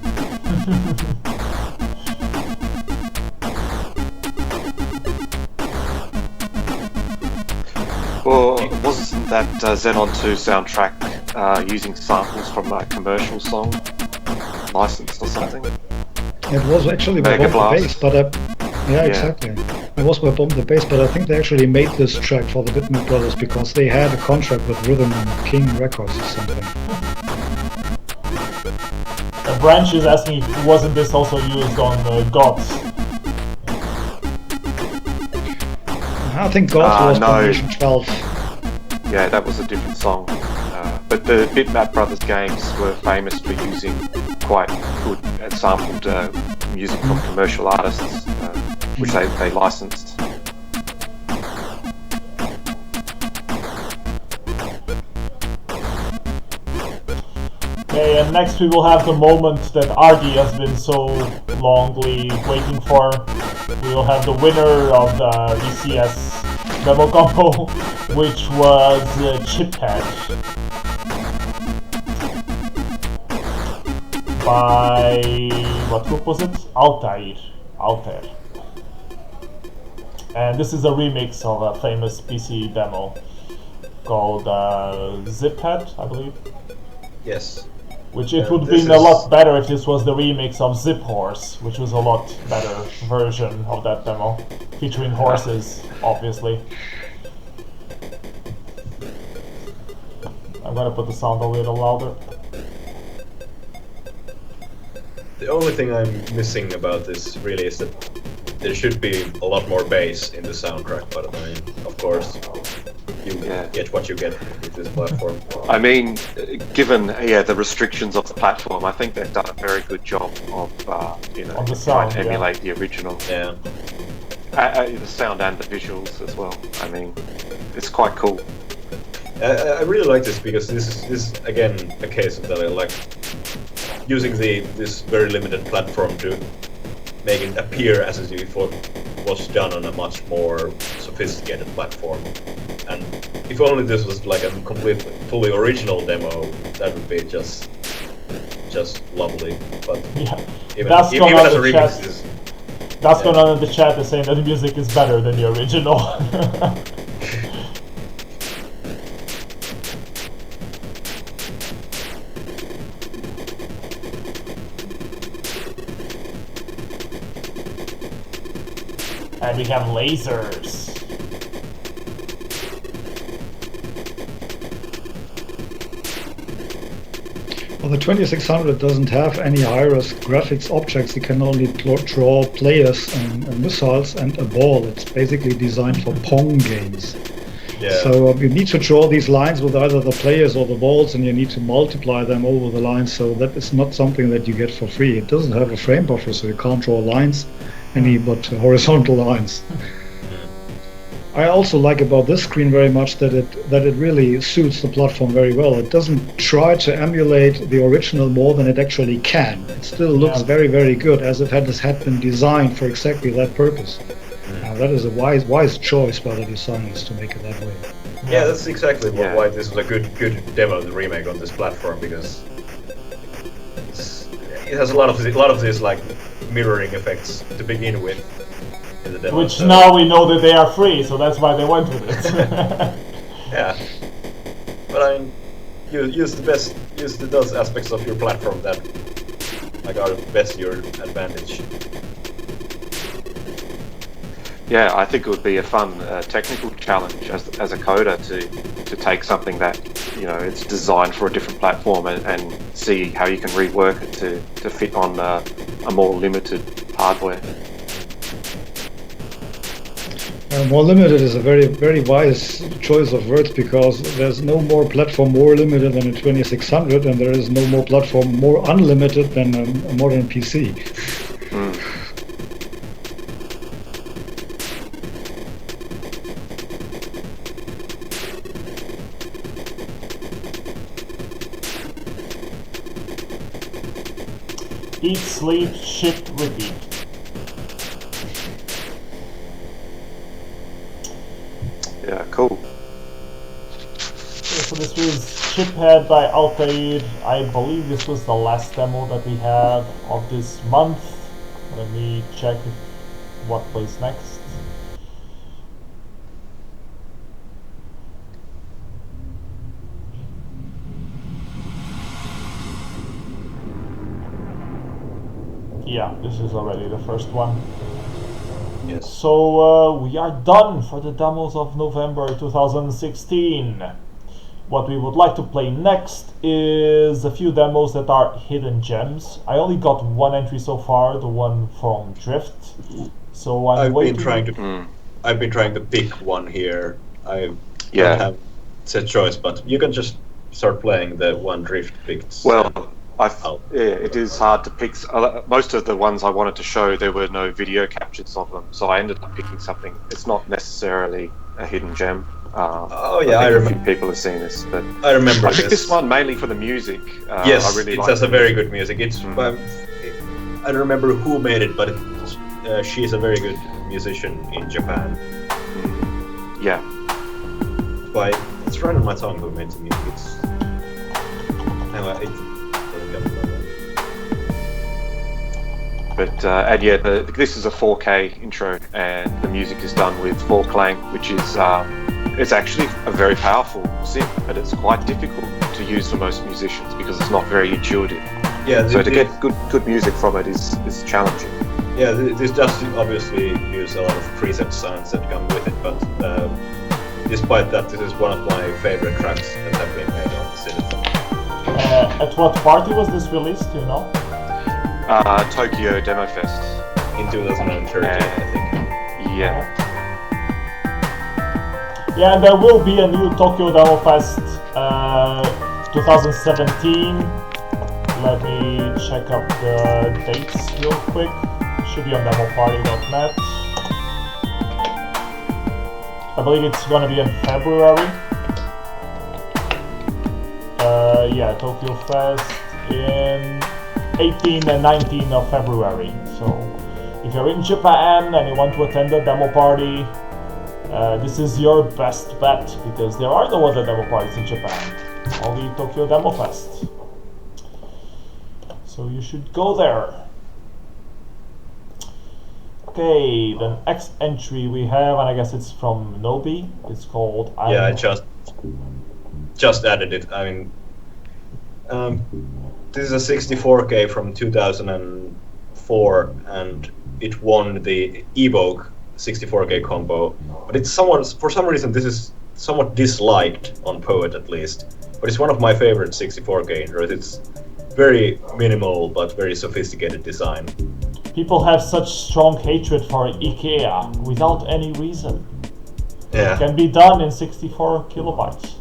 Well, wasn't that Xenon 2 soundtrack using samples from a commercial song licensed or something? It was actually by Bomb the Bass, but yeah, exactly. It was by Bomb the Bass, but I think they actually made this track for the Bitmap Brothers because they had a contract with Rhythm and King Records or something. Branch is asking, wasn't this also used on Gods? I think Gods was Combination 12. Yeah, that was a different song. But the Bitmap Brothers games were famous for using quite good and sampled music from commercial artists, which they licensed. Okay, and next we will have the moment that Ardi has been so longly waiting for. We will have the winner of the VCS demo combo, which was Chiphead by what group was it? Altair. And this is a remix of a famous PC demo called Ziphead, I believe. Yes. Which it would have been a lot better if this was the remix of Zip Horse, which was a lot better version of that demo, featuring horses, obviously. I'm gonna put the sound a little louder. The only thing I'm missing about this really is that there should be a lot more bass in the soundtrack, but I mean, of course, you get what you get with this platform. I mean, given the restrictions of the platform, I think they've done a very good job of on the sound, trying to emulate the original. Yeah. The sound and the visuals as well. I mean, it's quite cool. I really like this because this is again a case of that I like using this very limited platform to make it appear as if it was done on a much more sophisticated platform. And if only this was like a fully original demo, that would be just lovely. But even as a remix, that's going on in the chat is saying that the music is better than the original. And we have lasers. Well, the 2600 doesn't have any high-res graphics objects. You can only draw players and missiles and a ball. It's basically designed for Pong games. Yeah. So you need to draw these lines with either the players or the balls, and you need to multiply them over the lines. So that is not something that you get for free. It doesn't have a frame buffer, so you can't draw lines, but horizontal lines. I also like about this screen very much that it really suits the platform very well. It doesn't try to emulate the original more than it actually can. It still looks very, very good, as if it had been designed for exactly that purpose. That is a wise choice by the designers to make it that way. Yeah, that's exactly why this was a good demo, the remake on this platform, because it has a lot of these like mirroring effects to begin with. In the demo, which now we know that they are free, so that's why they went with it. Yeah, but I mean, use those aspects of your platform that like are best your advantage. Yeah, I think it would be a fun technical challenge as a coder to take something that it's designed for a different platform and see how you can rework it to fit on a more limited hardware. More limited is a very, very wise choice of words, because there's no more platform more limited than a 2600, and there is no more platform more unlimited than a modern PC. Eat, sleep, ship, repeat. Yeah, cool. So this was Chiphead by Altair. I believe this was the last demo that we had of this month. Let me check what plays next. Yeah, this is already the first one. Yes. So we are done for the demos of November 2016. What we would like to play next is a few demos that are hidden gems. I only got one entry so far, the one from Drift. So I've been trying to pick one here. I don't have set choice, but you can just start playing the one Drift picked. Well, it is hard to pick. Most of the ones I wanted to show, there were no video captures of them, so I ended up picking something. It's not necessarily a hidden gem. I I think a remember. few people have seen this, but I remember. I picked this one mainly for the music. Yes, I really it like has a the very music. good music. I don't remember who made it, but she's a very good musician in Japan. Yeah. But it's right on my tongue who made the music. It's anyway. But and yeah, this is a 4K intro, and the music is done with 4Clang, which is it's actually a very powerful synth, but it's quite difficult to use for most musicians because it's not very intuitive. Yeah. So to get good music from it is challenging. Yeah, this does obviously use a lot of preset sounds that come with it, but despite that, this is one of my favorite tracks that have been made on the synth. At what party was this released, do you know? Tokyo Demo Fest. In 2013, I think. Yeah. Yeah, and there will be a new Tokyo Demo Fest 2017. Let me check up the dates real quick. Should be on demoparty.net. I believe it's gonna be in February. Yeah, Tokyo Fest in 18 and 19 of February. So if you're in Japan and you want to attend a demo party, this is your best bet because there are no other demo parties in Japan. Only Tokyo Demo Fest. So you should go there. Okay, the next entry we have, and I guess it's from Noby. It's called. Yeah, I just added it. I mean, this is a 64K from 2004, and it won the Epoch 64K combo. But it's for some reason, this is somewhat disliked on Poet at least. But it's one of my favorite 64K intros. It's very minimal but very sophisticated design. People have such strong hatred for IKEA without any reason. Yeah. It can be done in 64 kilobytes.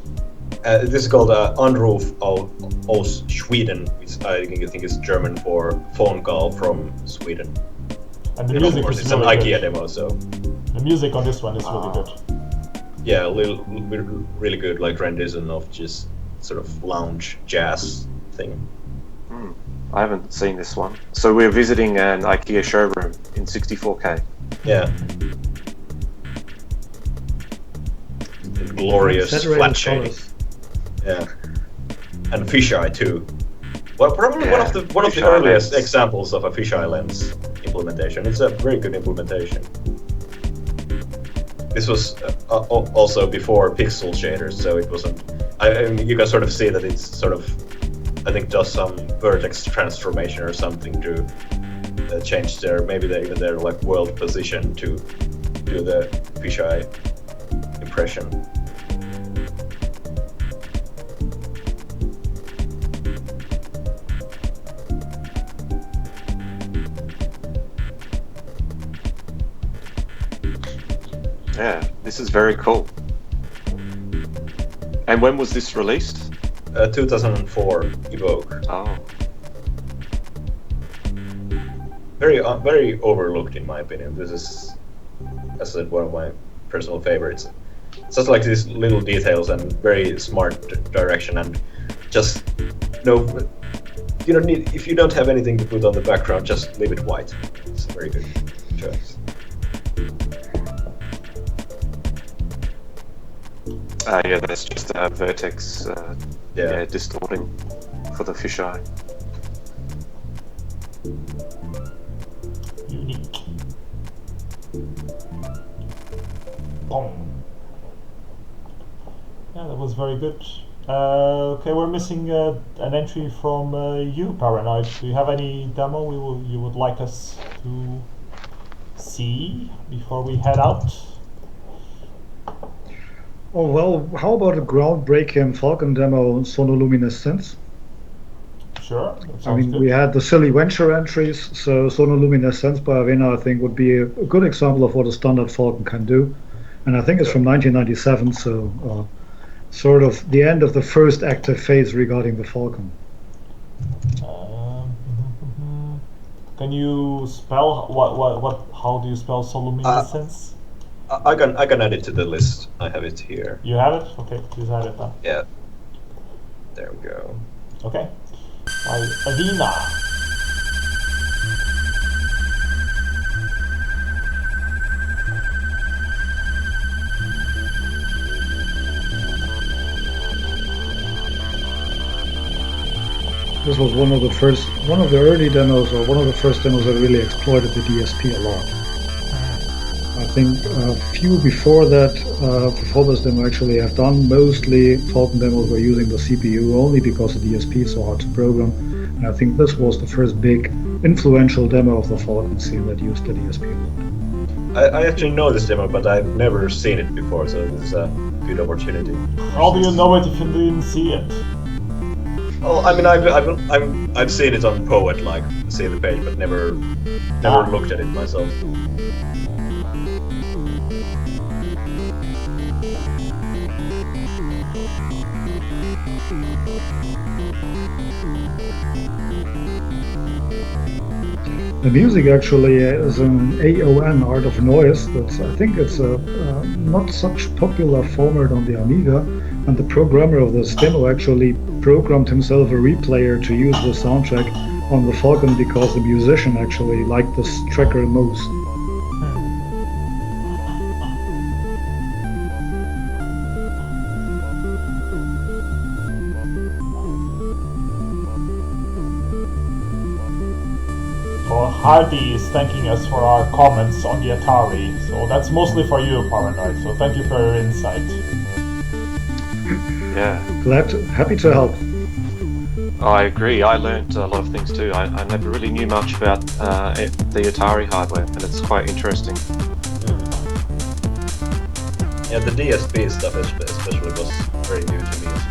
This is called Anruf aus Sweden, which I think is German for phone call from Sweden. And the Of music course, is it's an really IKEA good. demo, so The music on this one is really good. yeah, really good, like rendition of just sort of lounge jazz thing. I haven't seen this one. So we're visiting an IKEA showroom in 64K. Yeah. Glorious Saturated flat shading. colors. Yeah. And fisheye too. Well, probably Yeah, one of the fisheye earliest lens. examples of a fisheye lens implementation. It's a very good implementation. This was also before pixel shaders, so it wasn't. I mean, you can sort of see that it's sort of, I think, does some vertex transformation or something to change maybe their like world position to do the fisheye impression. Yeah, this is very cool. And when was this released? 2004 Evoke. Oh, Very overlooked in my opinion. This is, as I said, one of my personal favorites. It's just like these little details and very smart direction, and just you don't need, if you don't have anything to put on the background, just leave it white. It's a very good choice. yeah, that's just a vertex distorting for the fisheye. Unique. Boom. Yeah, that was very good. Okay, we're missing an entry from you, Paranoid. Do you have any demo you would like us to see before we head out? Oh well, how about a groundbreaking Falcon demo on Sonoluminescence? Sure, that sounds I mean, good. we had the silly venture entries, so Sonoluminescence by Avena, I think, would be a good example of what a standard Falcon can do. And I think it's from 1997, so sort of the end of the first active phase regarding the Falcon. Can you spell how do you spell Sonoluminescence? I can add it to the list. I have it here. You have it? Okay, please add it then. Yeah. There we go. Okay. By Avina. This was one of the early demos, or one of the first demos that really exploited the DSP a lot. I think a few before that, before this demo actually have done, mostly Falcon demos were using the CPU only because the DSP is so hard to program. And I think this was the first big influential demo of the Falcon scene that used the DSP a lot. I actually know this demo, but I've never seen it before, so this is a good opportunity. How do you know it if you didn't see it? Oh, I mean, I've seen it on Poet, like see the page, but never looked at it myself. The music actually is an AON, Art of Noise. I think it's a not such popular format on the Amiga, and the programmer of this demo actually programmed himself a replayer to use the soundtrack on the Falcon because the musician actually liked this tracker most. Hardy is thanking us for our comments on the Atari, so that's mostly for you, Paranoid, so thank you for your insight. Yeah. Happy to help. I agree, I learned a lot of things too. I never really knew much about the Atari hardware, and it's quite interesting. Yeah, the DSP stuff especially was very new to me as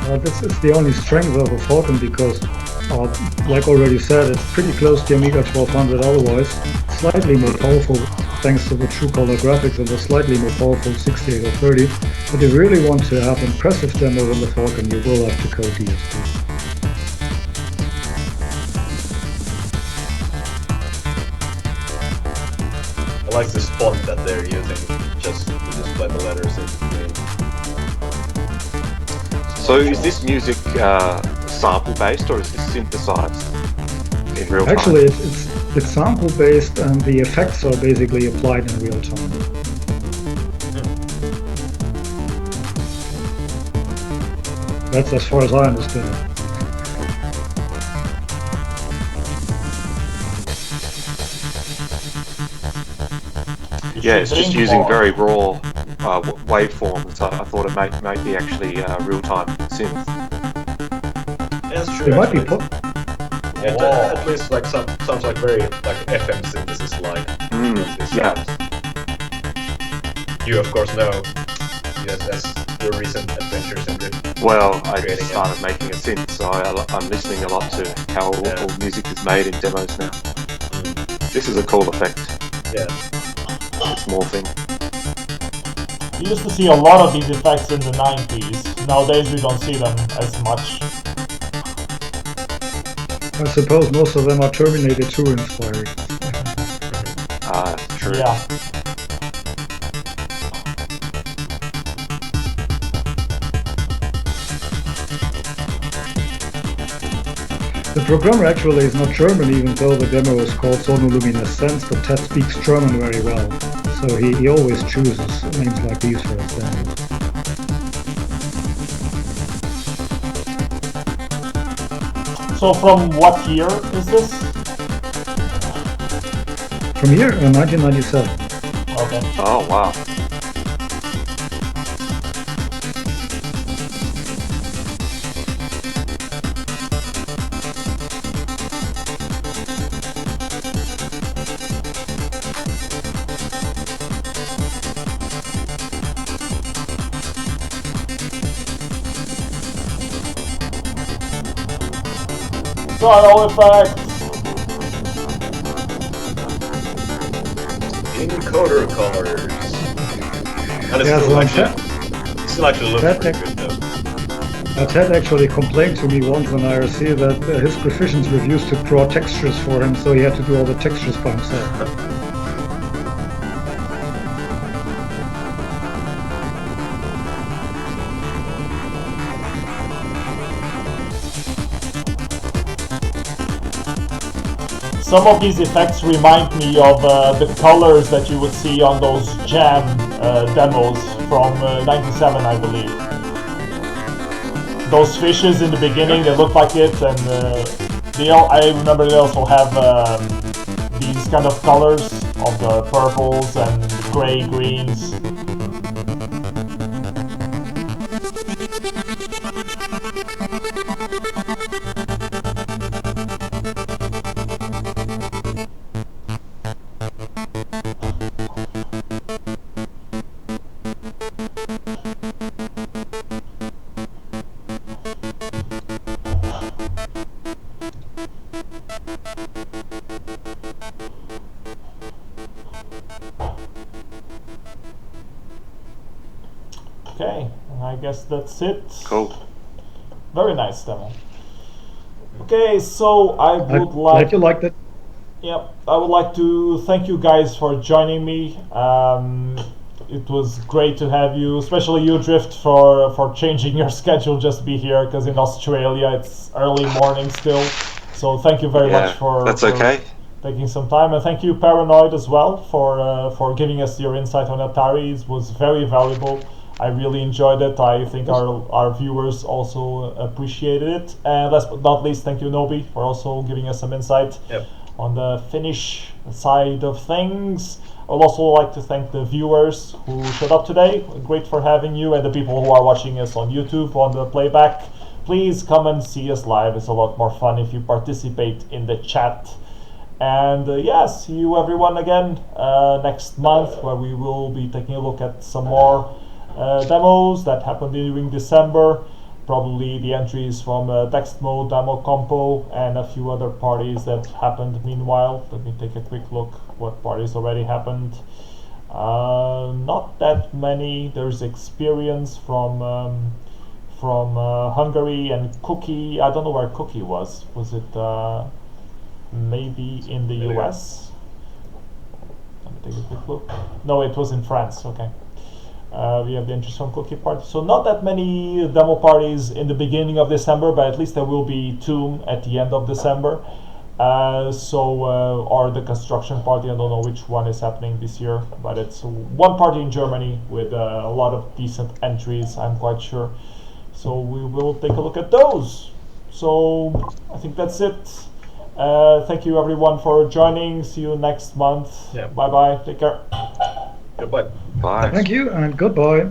well. This is the only strength of a Falcon because, like already said, it's pretty close to the Amiga 1200 otherwise, slightly more powerful thanks to the true color graphics and the slightly more powerful 6830, but if you really want to have impressive demos on the Falcon, you will have to code DSP. I like this font that they're using just to display the letters in between. So is this music sample based or is this synthesized in real time? Actually, it's sample based and the effects are basically applied in real time. That's as far as I understood it. Yeah, it's just using very raw waveforms. I thought it might be actually real-time synth. Yeah, that's true. It might be yeah, at least like sounds like very like FM synthesis like. Yeah. You of course know, as your recent adventures in the. Well, I just started making a synth, so I'm listening a lot to how all music is made in demos now. This is a cool effect. Yeah. It's morphing. We used to see a lot of these effects in the 90s. Nowadays we don't see them as much. I suppose most of them are Terminator 2 inspired. True. Yeah. The programmer actually is not German, even though the demo is called Sonolumineszenz, but Ted speaks German very well. So he always chooses names like these for his demos. So from what year is this? From here, 1997. Okay. Oh, wow. Style effect! Encoder colors. And it's Yeah, still actually looks pretty good though. Ted actually complained to me once on IRC that his proficients refused to draw textures for him, so he had to do all the textures by himself. some of these effects remind me of the colors that you would see on those Jam demos from '97, I believe. Those fishes in the beginning, they look like it, and I remember they also have these kind of colors of the purples and gray greens. Okay, I guess that's it. Cool. Very nice demo. Okay, so I would Glad you liked it. Yep, I would like to thank you guys for joining me. It was great to have you, especially you, Drift, for changing your schedule just to be here, because in Australia it's early morning still. So thank you very much for taking some time, and thank you, Paranoid, as well, for giving us your insight on Atari. It was very valuable. I really enjoyed it. I think our viewers also appreciated it. And last but not least, thank you, Noby, for also giving us some insight on the Finnish side of things. I would also like to thank the viewers who showed up today. Great for having you, and the people who are watching us on YouTube on the playback. Please come and see us live. It's a lot more fun if you participate in the chat. And see you everyone again next month, where we will be taking a look at some more demos that happened during December, probably the entries from Text Mode, Demo Compo, and a few other parties that happened meanwhile. Let me take a quick look what parties already happened. Not that many. There's Experience from Hungary, and Cookie. I don't know where Cookie was. Was it maybe in the US? Let me take a quick look. No, it was in France. Okay. We have the interest from Cookie Party. So not that many demo parties in the beginning of December, but at least there will be 2 at the end of December. Or the construction party, I don't know which one is happening this year, but it's one party in Germany with a lot of decent entries, I'm quite sure. So we will take a look at those. So I think that's it. Thank you everyone for joining. See you next month. Bye bye. Take care. Goodbye. Bye. Thank you and goodbye.